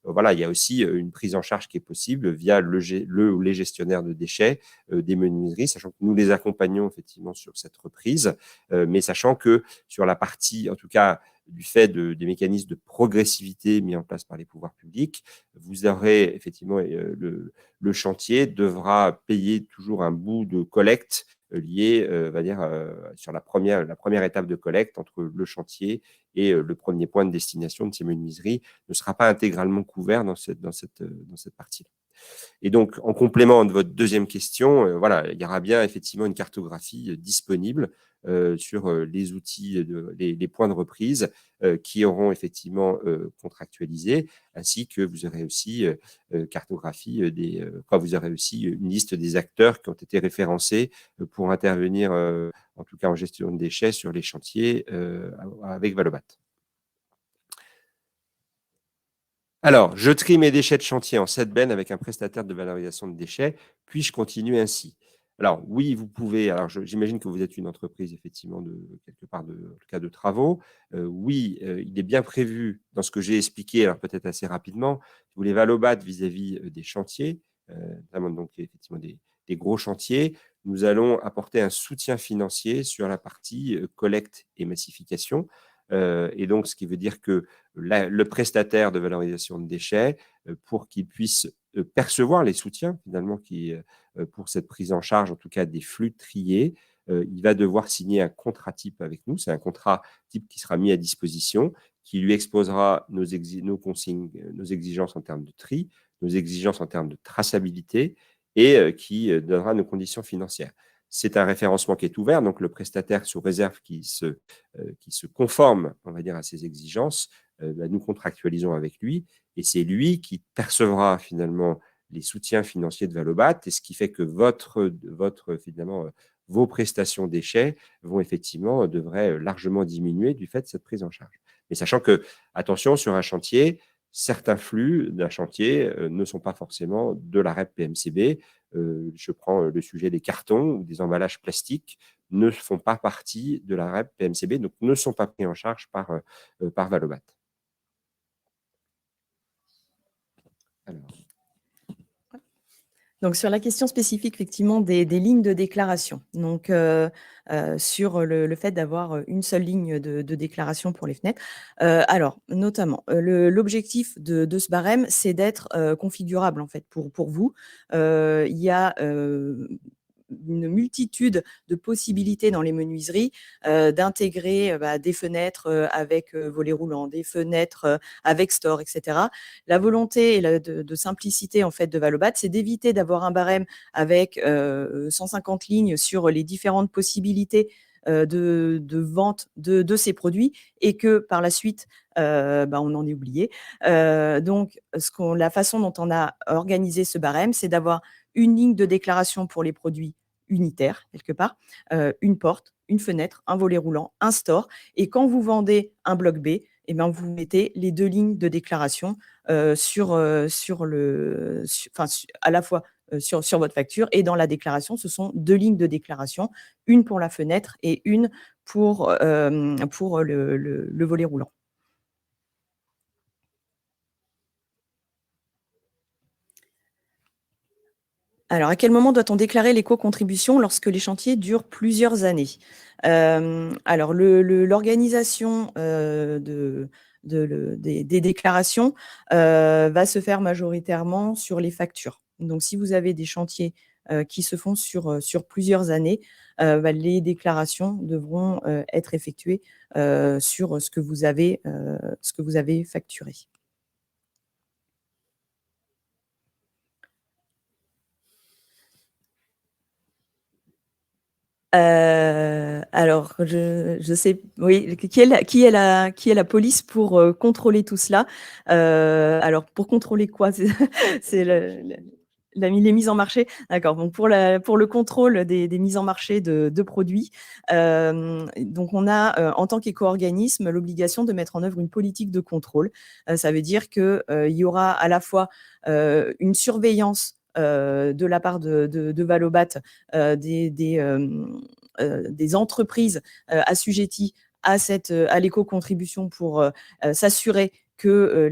voilà, il y a aussi une prise en charge qui est possible via le ou les gestionnaires de déchets des menuiseries, sachant que nous les accompagnons effectivement sur cette reprise, mais sachant que sur la partie, en tout cas, du fait des mécanismes de progressivité mis en place par les pouvoirs publics, vous aurez effectivement le chantier devra payer toujours un bout de collecte lié, on va dire, sur la première étape de collecte entre le chantier et le premier point de destination de ces menuiseries ne sera pas intégralement couvert dans cette partie-là. Et donc, en complément de votre deuxième question, voilà, il y aura bien effectivement une cartographie disponible sur les outils, les points de reprise qui auront effectivement contractualisé, ainsi que vous aurez aussi vous aurez aussi une liste des acteurs qui ont été référencés pour intervenir, en tout cas en gestion de déchets, sur les chantiers avec Valobat. Alors, je trie mes déchets de chantier en 7 bennes avec un prestataire de valorisation de déchets. Puis-je continuer ainsi? Alors, oui, vous pouvez. Alors, j'imagine que vous êtes une entreprise, effectivement, quelque part, en tout cas de travaux. Oui, il est bien prévu dans ce que j'ai expliqué, alors peut-être assez rapidement, si vous voulez Valobat vis-à-vis des chantiers, notamment donc effectivement des gros chantiers. Nous allons apporter un soutien financier sur la partie collecte et massification. Et donc, ce qui veut dire que le prestataire de valorisation de déchets, pour qu'il puisse percevoir les soutiens, finalement, pour cette prise en charge, en tout cas des flux triés, il va devoir signer un contrat type avec nous. C'est un contrat type qui sera mis à disposition, qui lui exposera nos consignes, nos exigences en termes de tri, nos exigences en termes de traçabilité et qui donnera nos conditions financières. C'est un référencement qui est ouvert, donc le prestataire sous réserve qui se conforme, on va dire, à ces exigences, nous contractualisons avec lui et c'est lui qui percevra finalement les soutiens financiers de Valobat et ce qui fait que finalement, vos prestations déchets devraient largement diminuer du fait de cette prise en charge. Mais sachant que, attention, sur un chantier, certains flux d'un chantier ne sont pas forcément de la REP PMCB. Je prends le sujet des cartons ou des emballages plastiques ne font pas partie de la REP PMCB, donc ne sont pas pris en charge par Valobat. Alors. Donc, sur la question spécifique, effectivement, des lignes de déclaration. Donc, sur le fait d'avoir une seule ligne de déclaration pour les fenêtres. Alors, notamment, l'objectif de ce barème, c'est d'être configurable, en fait, pour vous. Il y a une multitude de possibilités dans les menuiseries d'intégrer des fenêtres avec volets roulants, des fenêtres avec store, etc. La volonté de simplicité en fait de Valobat, c'est d'éviter d'avoir un barème avec 150 lignes sur les différentes possibilités de vente de ces produits et que par la suite, on en est oublié. Donc, la façon dont on a organisé ce barème, c'est d'avoir une ligne de déclaration pour les produits unitaires, quelque part, une porte, une fenêtre, un volet roulant, un store. Et quand vous vendez un bloc B, vous mettez les 2 lignes de déclaration à la fois sur votre facture et dans la déclaration, ce sont 2 lignes de déclaration, une pour la fenêtre et une pour le volet roulant. Alors, à quel moment doit-on déclarer l'éco-contribution lorsque les chantiers durent plusieurs années? Alors, l'organisation des déclarations va se faire majoritairement sur les factures. Donc, si vous avez des chantiers qui se font sur plusieurs années, les déclarations devront être effectuées sur ce que vous avez facturé. Alors, je sais, oui, qui est la police pour contrôler tout cela? Alors, pour contrôler quoi? C'est les mises en marché. D'accord. Donc, pour le contrôle des mises en marché de produits, donc on a, en tant qu'éco-organisme, l'obligation de mettre en œuvre une politique de contrôle. Ça veut dire qu'il y aura à la fois une surveillance de la part de Valobat des entreprises assujetties à l'éco-contribution pour s'assurer que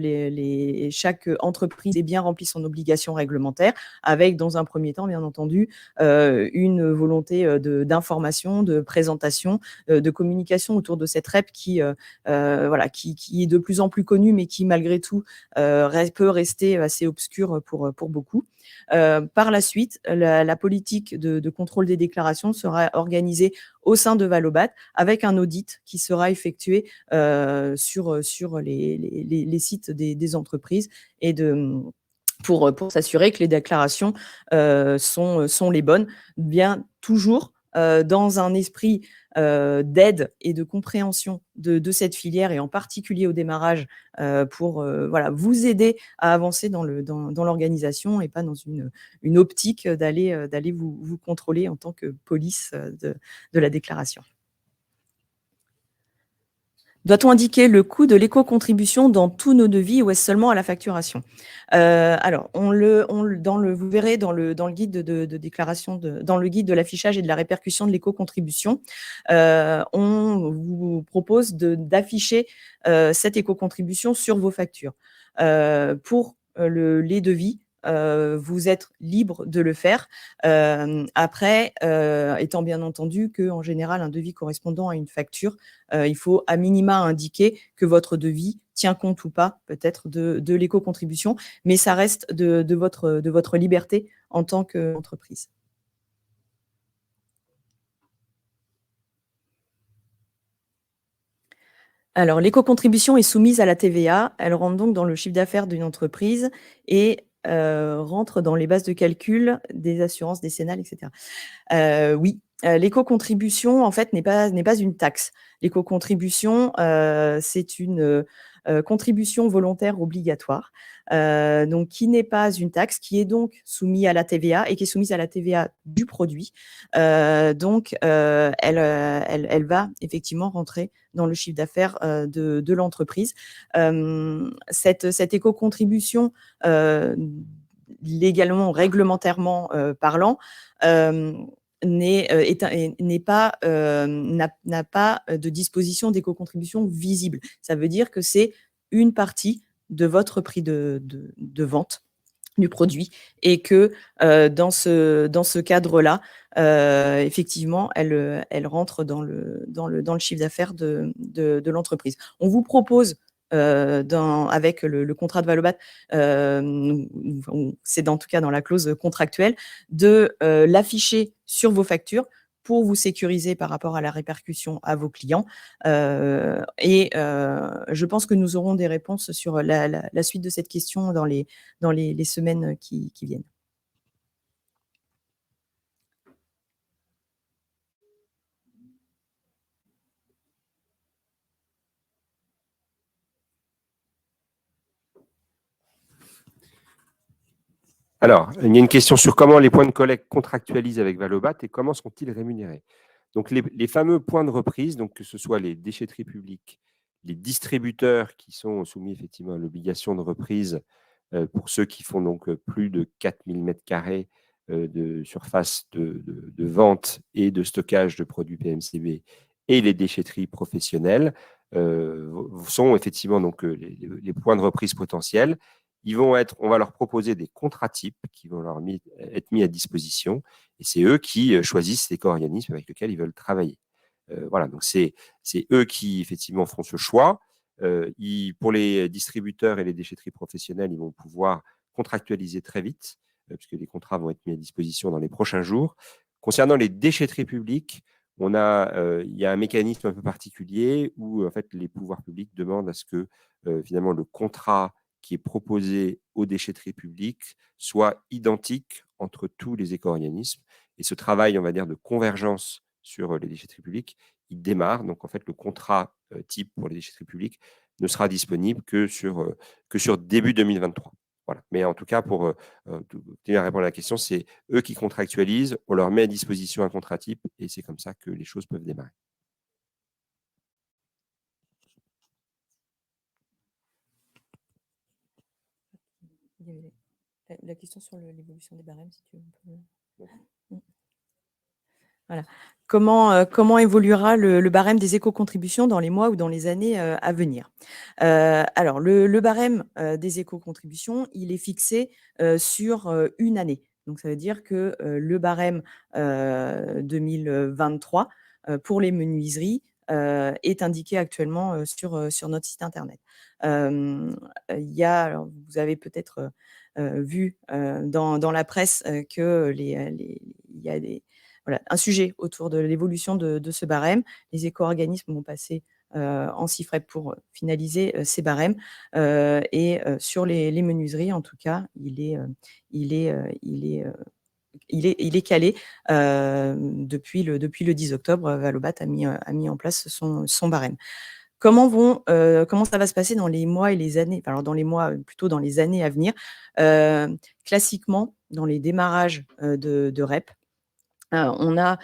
chaque entreprise ait bien rempli son obligation réglementaire, avec, dans un premier temps, bien entendu, une volonté d'information, de présentation, de communication autour de cette REP qui est de plus en plus connue, mais qui, malgré tout, peut rester assez obscure pour beaucoup. Par la suite, la politique de contrôle des déclarations sera organisée au sein de Valobat avec un audit qui sera effectué sur les sites des entreprises et pour s'assurer que les déclarations sont les bonnes, bien toujours dans un esprit d'aide et de compréhension de cette filière, et en particulier au démarrage, pour vous aider à avancer dans l'organisation, et pas dans une optique d'aller vous contrôler en tant que police de la déclaration. Doit-on indiquer le coût de l'éco-contribution dans tous nos devis, ou est-ce seulement à la facturation? Alors, vous verrez dans le guide de déclaration, dans le guide de l'affichage et de la répercussion de l'éco-contribution, on vous propose d'afficher cette éco-contribution sur vos factures. Pour les devis, vous êtes libre de le faire. Après, étant bien entendu qu'en général, un devis correspondant à une facture, il faut à minima indiquer que votre devis tient compte ou pas peut-être de l'éco-contribution, mais ça reste de votre liberté en tant qu'entreprise. Alors, l'éco-contribution est soumise à la TVA. Elle rentre donc dans le chiffre d'affaires d'une entreprise et rentre dans les bases de calcul des assurances décennales, etc. Oui, l'éco-contribution, en fait, n'est pas une taxe. L'éco-contribution, c'est une contribution volontaire obligatoire, donc qui n'est pas une taxe, qui est donc soumise à la TVA et qui est soumise à la TVA du produit. Donc, elle va effectivement rentrer dans le chiffre d'affaires de l'entreprise. Cette éco-contribution, légalement, réglementairement parlant, n'a pas de disposition d'éco-contribution visible. Ça veut dire que c'est une partie de votre prix de vente du produit, et que dans ce cadre-là, effectivement, elle rentre dans le chiffre d'affaires de l'entreprise. On vous propose, avec le contrat de Valobat, c'est en tout cas dans la clause contractuelle, de l'afficher sur vos factures pour vous sécuriser par rapport à la répercussion à vos clients. Je pense que nous aurons des réponses sur la suite de cette question dans les semaines qui viennent. Alors, il y a une question sur comment les points de collecte contractualisent avec Valobat et comment sont-ils rémunérés. Donc, les fameux points de reprise, donc que ce soit les déchetteries publiques, les distributeurs qui sont soumis effectivement à l'obligation de reprise pour ceux qui font donc plus de 4000 m² de surface de vente et de stockage de produits PMCB, et les déchetteries professionnelles sont effectivement donc les points de reprise potentiels. On va leur proposer des contrats types qui vont leur être mis à disposition, et c'est eux qui choisissent les co-organismes avec lesquels ils veulent travailler. Voilà, donc c'est eux qui effectivement font ce choix. Pour les distributeurs et les déchetteries professionnelles, ils vont pouvoir contractualiser très vite puisque les contrats vont être mis à disposition dans les prochains jours. Concernant les déchetteries publiques, il y a un mécanisme un peu particulier où en fait, les pouvoirs publics demandent à ce que finalement le contrat qui est proposé aux déchetteries publiques soit identique entre tous les éco-organismes. Et ce travail, on va dire, de convergence sur les déchetteries publiques, il démarre. Donc, en fait, le contrat type pour les déchetteries publiques ne sera disponible que sur début 2023. Voilà. Mais en tout cas, pour répondre à la question, c'est eux qui contractualisent, on leur met à disposition un contrat type et c'est comme ça que les choses peuvent démarrer. Il y avait la question sur l'évolution des barèmes, si tu veux. Voilà. Comment évoluera le barème des éco-contributions dans les mois ou dans les années à venir? Alors, le barème des éco-contributions, il est fixé sur une année. Donc, ça veut dire que le barème 2023 pour les menuiseries est indiqué actuellement sur notre site internet. Alors, vous avez peut-être vu dans la presse que il y a un sujet autour de l'évolution de ce barème. Les éco-organismes vont passer en CIFREP pour finaliser ces barèmes. Et sur les menuiseries, en tout cas, il est calé depuis le 10 octobre. Valobat a mis en place son barème. Comment ça va se passer dans les mois et les années, alors dans les mois, plutôt dans les années à venir? Classiquement, dans les démarrages de REP, on a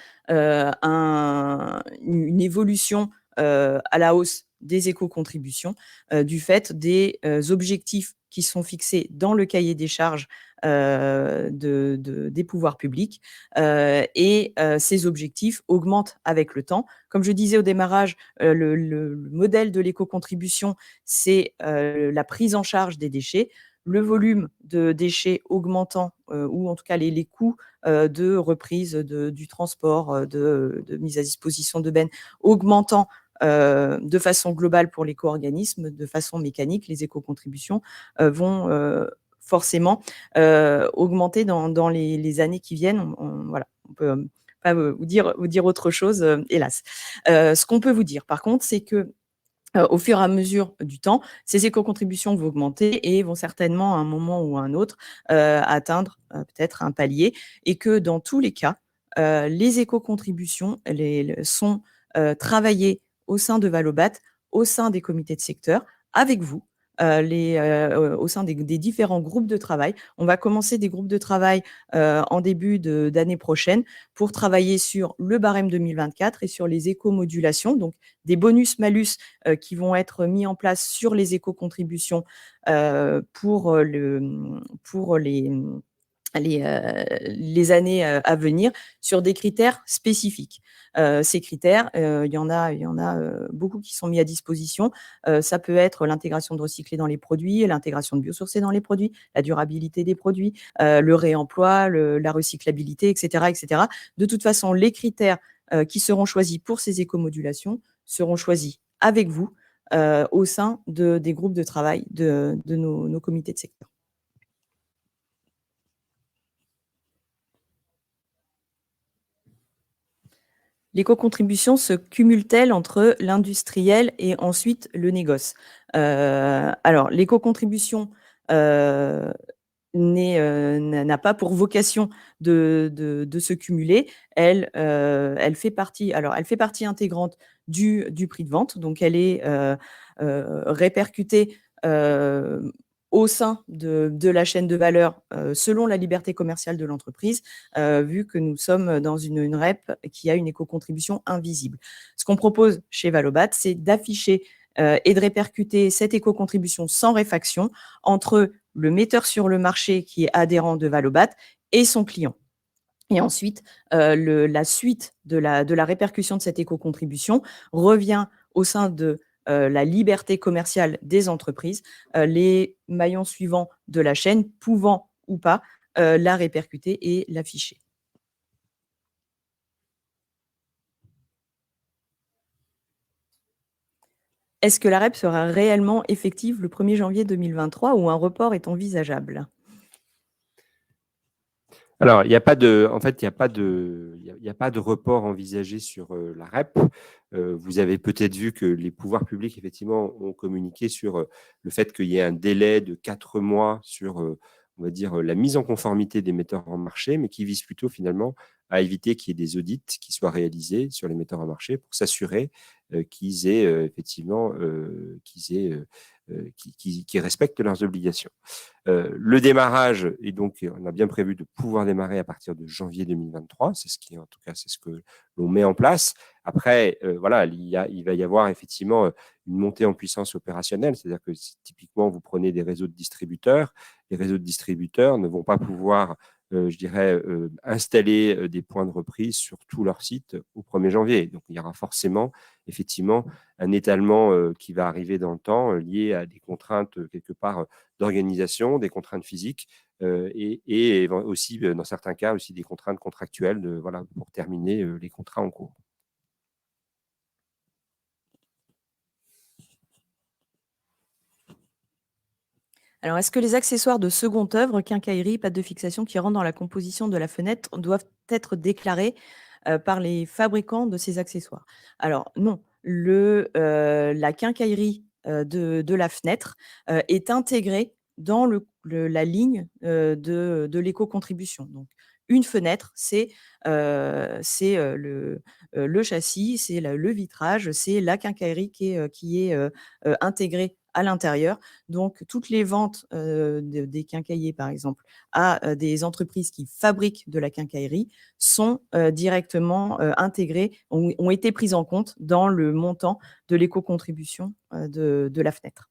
une évolution à la hausse des éco-contributions du fait des objectifs qui sont fixés dans le cahier des charges des pouvoirs publics. Et ces objectifs augmentent avec le temps. Comme je disais au démarrage, le modèle de l'éco-contribution, c'est la prise en charge des déchets. Le volume de déchets augmentant, ou en tout cas les coûts de reprise du transport, de mise à disposition de bennes augmentant de façon globale pour l'éco-organisme, de façon mécanique, les éco-contributions vont forcément augmenter dans les années qui viennent. Voilà, on peut pas vous dire autre chose, hélas. Ce qu'on peut vous dire, par contre, c'est que au fur et à mesure du temps, ces éco-contributions vont augmenter et vont certainement, à un moment ou à un autre, atteindre peut-être un palier, et que dans tous les cas, les éco-contributions sont travaillées au sein de Valobat, au sein des comités de secteur, avec vous, au sein des différents groupes de travail. On va commencer des groupes de travail en début d'année prochaine pour travailler sur le barème 2024 et sur les éco-modulations, donc des bonus-malus qui vont être mis en place sur les éco-contributions pour les années à venir sur des critères spécifiques. Ces critères, il y en a beaucoup qui sont mis à disposition. Ça peut être l'intégration de recyclés dans les produits, l'intégration de biosourcés dans les produits, la durabilité des produits, le réemploi, la recyclabilité, etc., etc. De toute façon, les critères qui seront choisis pour ces éco-modulations seront choisis avec vous au sein des groupes de travail de nos comités de secteur. L'éco-contribution se cumule-t-elle entre l'industriel et ensuite le négoce? Alors, l'éco-contribution n'a pas pour vocation de se cumuler. Elle fait partie intégrante du prix de vente, donc elle est répercutée au sein de la chaîne de valeur selon la liberté commerciale de l'entreprise, vu que nous sommes dans une REP qui a une éco-contribution invisible. Ce qu'on propose chez Valobat, c'est d'afficher et de répercuter cette éco-contribution sans réfaction entre le metteur sur le marché qui est adhérent de Valobat et son client. Et ensuite, la suite de la répercussion de cette éco-contribution revient au sein de la liberté commerciale des entreprises, les maillons suivants de la chaîne pouvant ou pas la répercuter et l'afficher. Est-ce que la REP sera réellement effective le 1er janvier 2023 ou un report est envisageable? Alors, il n'y a pas de, en fait, il y a pas de report envisagé sur la REP. Vous avez peut-être vu que les pouvoirs publics, effectivement, ont communiqué sur le fait qu'il y ait un délai de 4 mois sur, on va dire, la mise en conformité des metteurs en marché, mais qui vise plutôt finalement à éviter qu'il y ait des audits qui soient réalisés sur les metteurs en marché pour s'assurer qu'ils aient effectivement qui respectent leurs obligations. Le démarrage, et donc on a bien prévu de pouvoir démarrer à partir de janvier 2023, c'est ce qui, en tout cas, c'est ce que l'on met en place. Après, voilà, il va y avoir effectivement une montée en puissance opérationnelle, c'est-à-dire que si, typiquement, vous prenez des réseaux de distributeurs, les réseaux de distributeurs ne vont pas pouvoir, je dirais, installer des points de reprise sur tout leur site au 1er janvier. Donc, il y aura forcément, effectivement, un étalement qui va arriver dans le temps lié à des contraintes, quelque part, d'organisation, des contraintes physiques et aussi, dans certains cas, aussi des contraintes contractuelles voilà, pour terminer les contrats en cours. Alors, est-ce que les accessoires de seconde œuvre, quincaillerie, pâte de fixation qui rentrent dans la composition de la fenêtre doivent être déclarés par les fabricants de ces accessoires? Alors non, la quincaillerie de la fenêtre est intégrée dans la ligne de l'éco-contribution. Donc, une fenêtre, c'est le châssis, c'est le vitrage, c'est la quincaillerie qui est intégrée à l'intérieur. Donc, toutes les ventes des quincailliers, par exemple, à des entreprises qui fabriquent de la quincaillerie sont directement intégrées, ont été prises en compte dans le montant de l'éco-contribution de la fenêtre.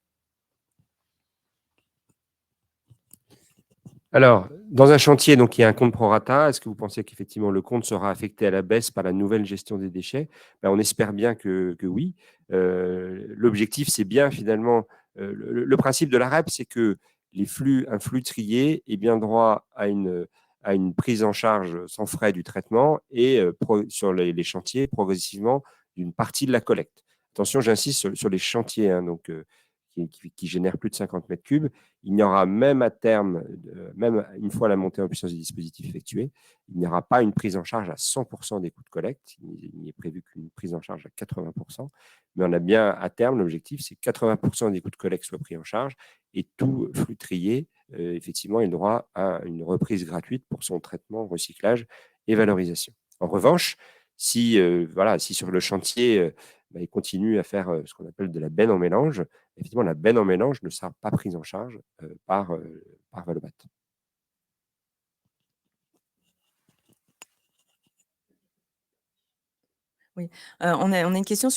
Alors, dans un chantier, donc, il y a un compte prorata. Est-ce que vous pensez qu'effectivement le compte sera affecté à la baisse par la nouvelle gestion des déchets? On espère bien que oui. L'objectif, c'est bien finalement, le principe de la REP, c'est que un flux trié ait bien droit à une prise en charge sans frais du traitement et sur les chantiers, progressivement, d'une partie de la collecte. Attention, j'insiste sur les chantiers, hein, donc, qui génèrent plus de 50 mètres cubes. Il n'y aura même à terme, même une fois la montée en puissance du dispositif effectuée, il n'y aura pas une prise en charge à 100% des coûts de collecte. Il n'est prévu qu'une prise en charge à 80%. Mais on a bien à terme, l'objectif, c'est que 80% des coûts de collecte soient pris en charge et tout flux trié, effectivement, il aura à une reprise gratuite pour son traitement, recyclage et valorisation. En revanche, si sur le chantier, il continue à faire ce qu'on appelle de la benne en mélange, effectivement, la benne en mélange ne sera pas prise en charge par Valobat. Oui, on a une question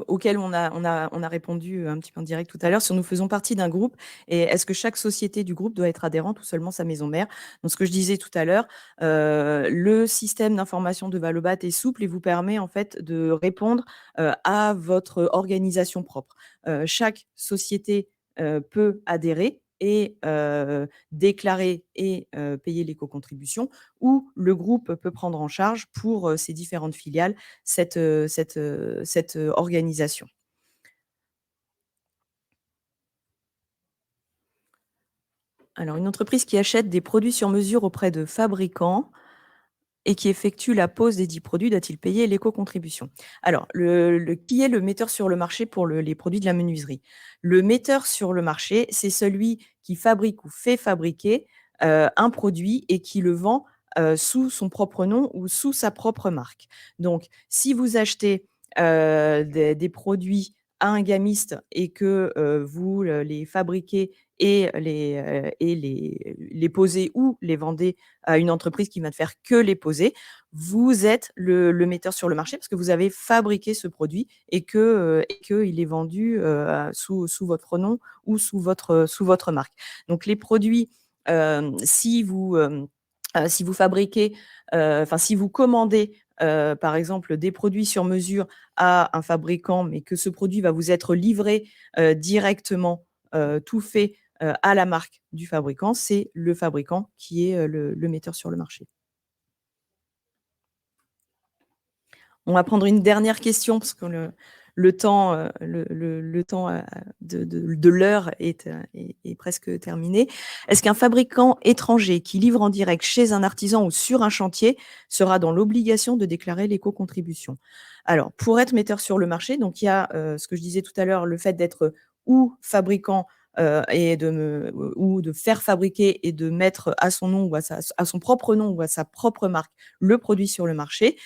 auquel on a répondu un petit peu en direct tout à l'heure, sur nous faisons partie d'un groupe et est-ce que chaque société du groupe doit être adhérente ou seulement sa maison mère? Donc ce que je disais tout à l'heure, le système d'information de Valobat est souple et vous permet en fait de répondre à votre organisation propre. Chaque société peut adhérer et déclarer et payer l'éco-contribution, ou le groupe peut prendre en charge pour ses différentes filiales cette organisation. Alors, une entreprise qui achète des produits sur mesure auprès de fabricants et qui effectue la pose des 10 produits, doit-il payer l'éco-contribution? Alors, qui est le metteur sur le marché pour les produits de la menuiserie? Le metteur sur le marché, c'est celui qui fabrique ou fait fabriquer un produit et qui le vend sous son propre nom ou sous sa propre marque. Donc, si vous achetez des produits à un gamiste et que vous les fabriquez et les posez ou les vendez à une entreprise qui va ne faire que les poser, vous êtes le metteur sur le marché parce que vous avez fabriqué ce produit et qu'il est vendu sous votre nom ou sous votre marque. Donc les produits, si vous fabriquez, si vous commandez par exemple des produits sur mesure à un fabricant, mais que ce produit va vous être livré directement, tout fait à la marque du fabricant, c'est le fabricant qui est le metteur sur le marché. On va prendre une dernière question parce que le temps, le temps de l'heure est presque terminé. Est-ce qu'un fabricant étranger qui livre en direct chez un artisan ou sur un chantier sera dans l'obligation de déclarer l'éco-contribution? Alors, pour être metteur sur le marché, donc il y a ce que je disais tout à l'heure, le fait d'être ou fabricant ou de faire fabriquer et de mettre à son nom ou à son propre nom ou à sa propre marque le produit sur le marché.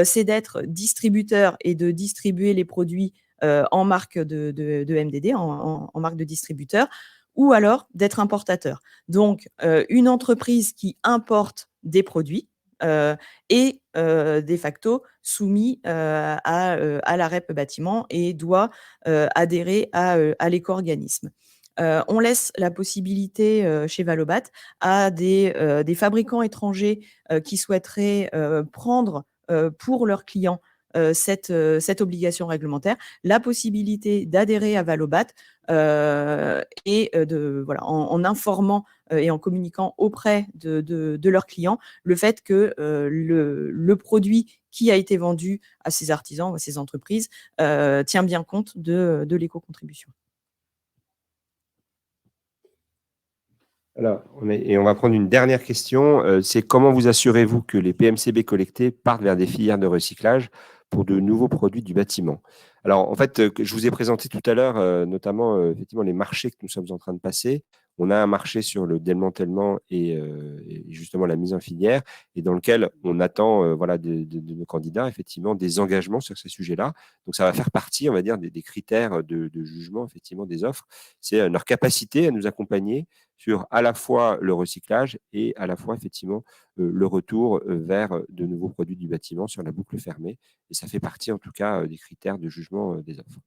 C'est d'être distributeur et de distribuer les produits en marque de MDD, en marque de distributeur, ou alors d'être importateur. Donc, une entreprise qui importe des produits est de facto soumis à la REP bâtiment et doit adhérer à l'éco-organisme. On laisse la possibilité chez Valobat à des fabricants étrangers qui souhaiteraient prendre pour leurs clients cette obligation réglementaire, la possibilité d'adhérer à Valobat et en informant et en communiquant auprès de leurs clients le fait que le produit qui a été vendu à ces artisans ou à ces entreprises tient bien compte de l'éco-contribution. Alors, on va prendre une dernière question. C'est comment vous assurez-vous que les PMCB collectés partent vers des filières de recyclage pour de nouveaux produits du bâtiment? Alors, en fait, je vous ai présenté tout à l'heure, notamment effectivement les marchés que nous sommes en train de passer. On a un marché sur le démantèlement et justement la mise en filière, et dans lequel on attend de nos candidats effectivement des engagements sur ces sujets-là. Donc, ça va faire partie, on va dire, des critères de jugement effectivement des offres. C'est leur capacité à nous accompagner sur à la fois le recyclage et à la fois effectivement le retour vers de nouveaux produits du bâtiment sur la boucle fermée. Et ça fait partie en tout cas des critères de jugement des offres.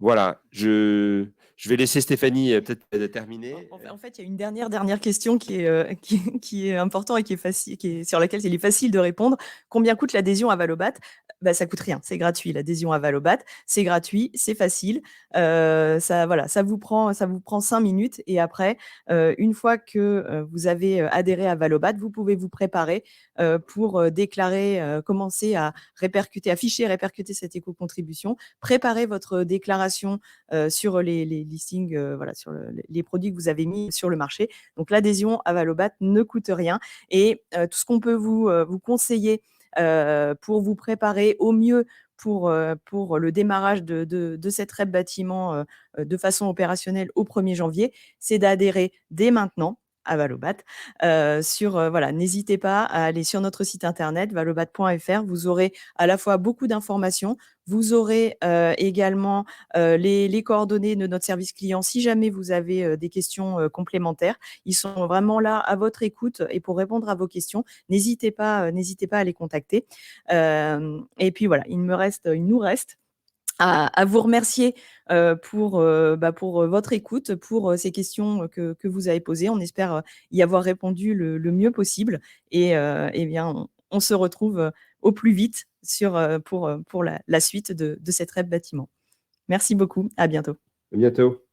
Voilà, je vais laisser Stéphanie peut-être terminer. En fait, il y a une dernière question qui est importante et qui est facile, sur laquelle il est facile de répondre. Combien coûte l'adhésion à Valobat? Ça coûte rien, c'est gratuit. L'adhésion à Valobat, c'est gratuit, c'est facile. Ça vous prend 5 minutes et après, une fois que vous avez adhéré à Valobat, vous pouvez vous préparer pour déclarer, commencer à afficher et répercuter cette éco-contribution, préparer votre déclaration sur les listings, sur les produits que vous avez mis sur le marché. Donc, l'adhésion à Valobat ne coûte rien et tout ce qu'on peut vous conseiller pour vous préparer au mieux pour le démarrage de cette REP bâtiment de façon opérationnelle au 1er janvier, c'est d'adhérer dès maintenant à Valobat. N'hésitez pas à aller sur notre site internet valobat.fr. Vous aurez à la fois beaucoup d'informations, vous aurez également les coordonnées de notre service client si jamais vous avez des questions complémentaires. Ils sont vraiment là à votre écoute et pour répondre à vos questions, n'hésitez pas à les contacter. Et puis voilà, il nous reste à vous remercier pour votre écoute, pour ces questions que vous avez posées. On espère y avoir répondu le mieux possible. Et bien, on se retrouve au plus vite pour la suite de cette REP bâtiment. Merci beaucoup. À bientôt. À bientôt.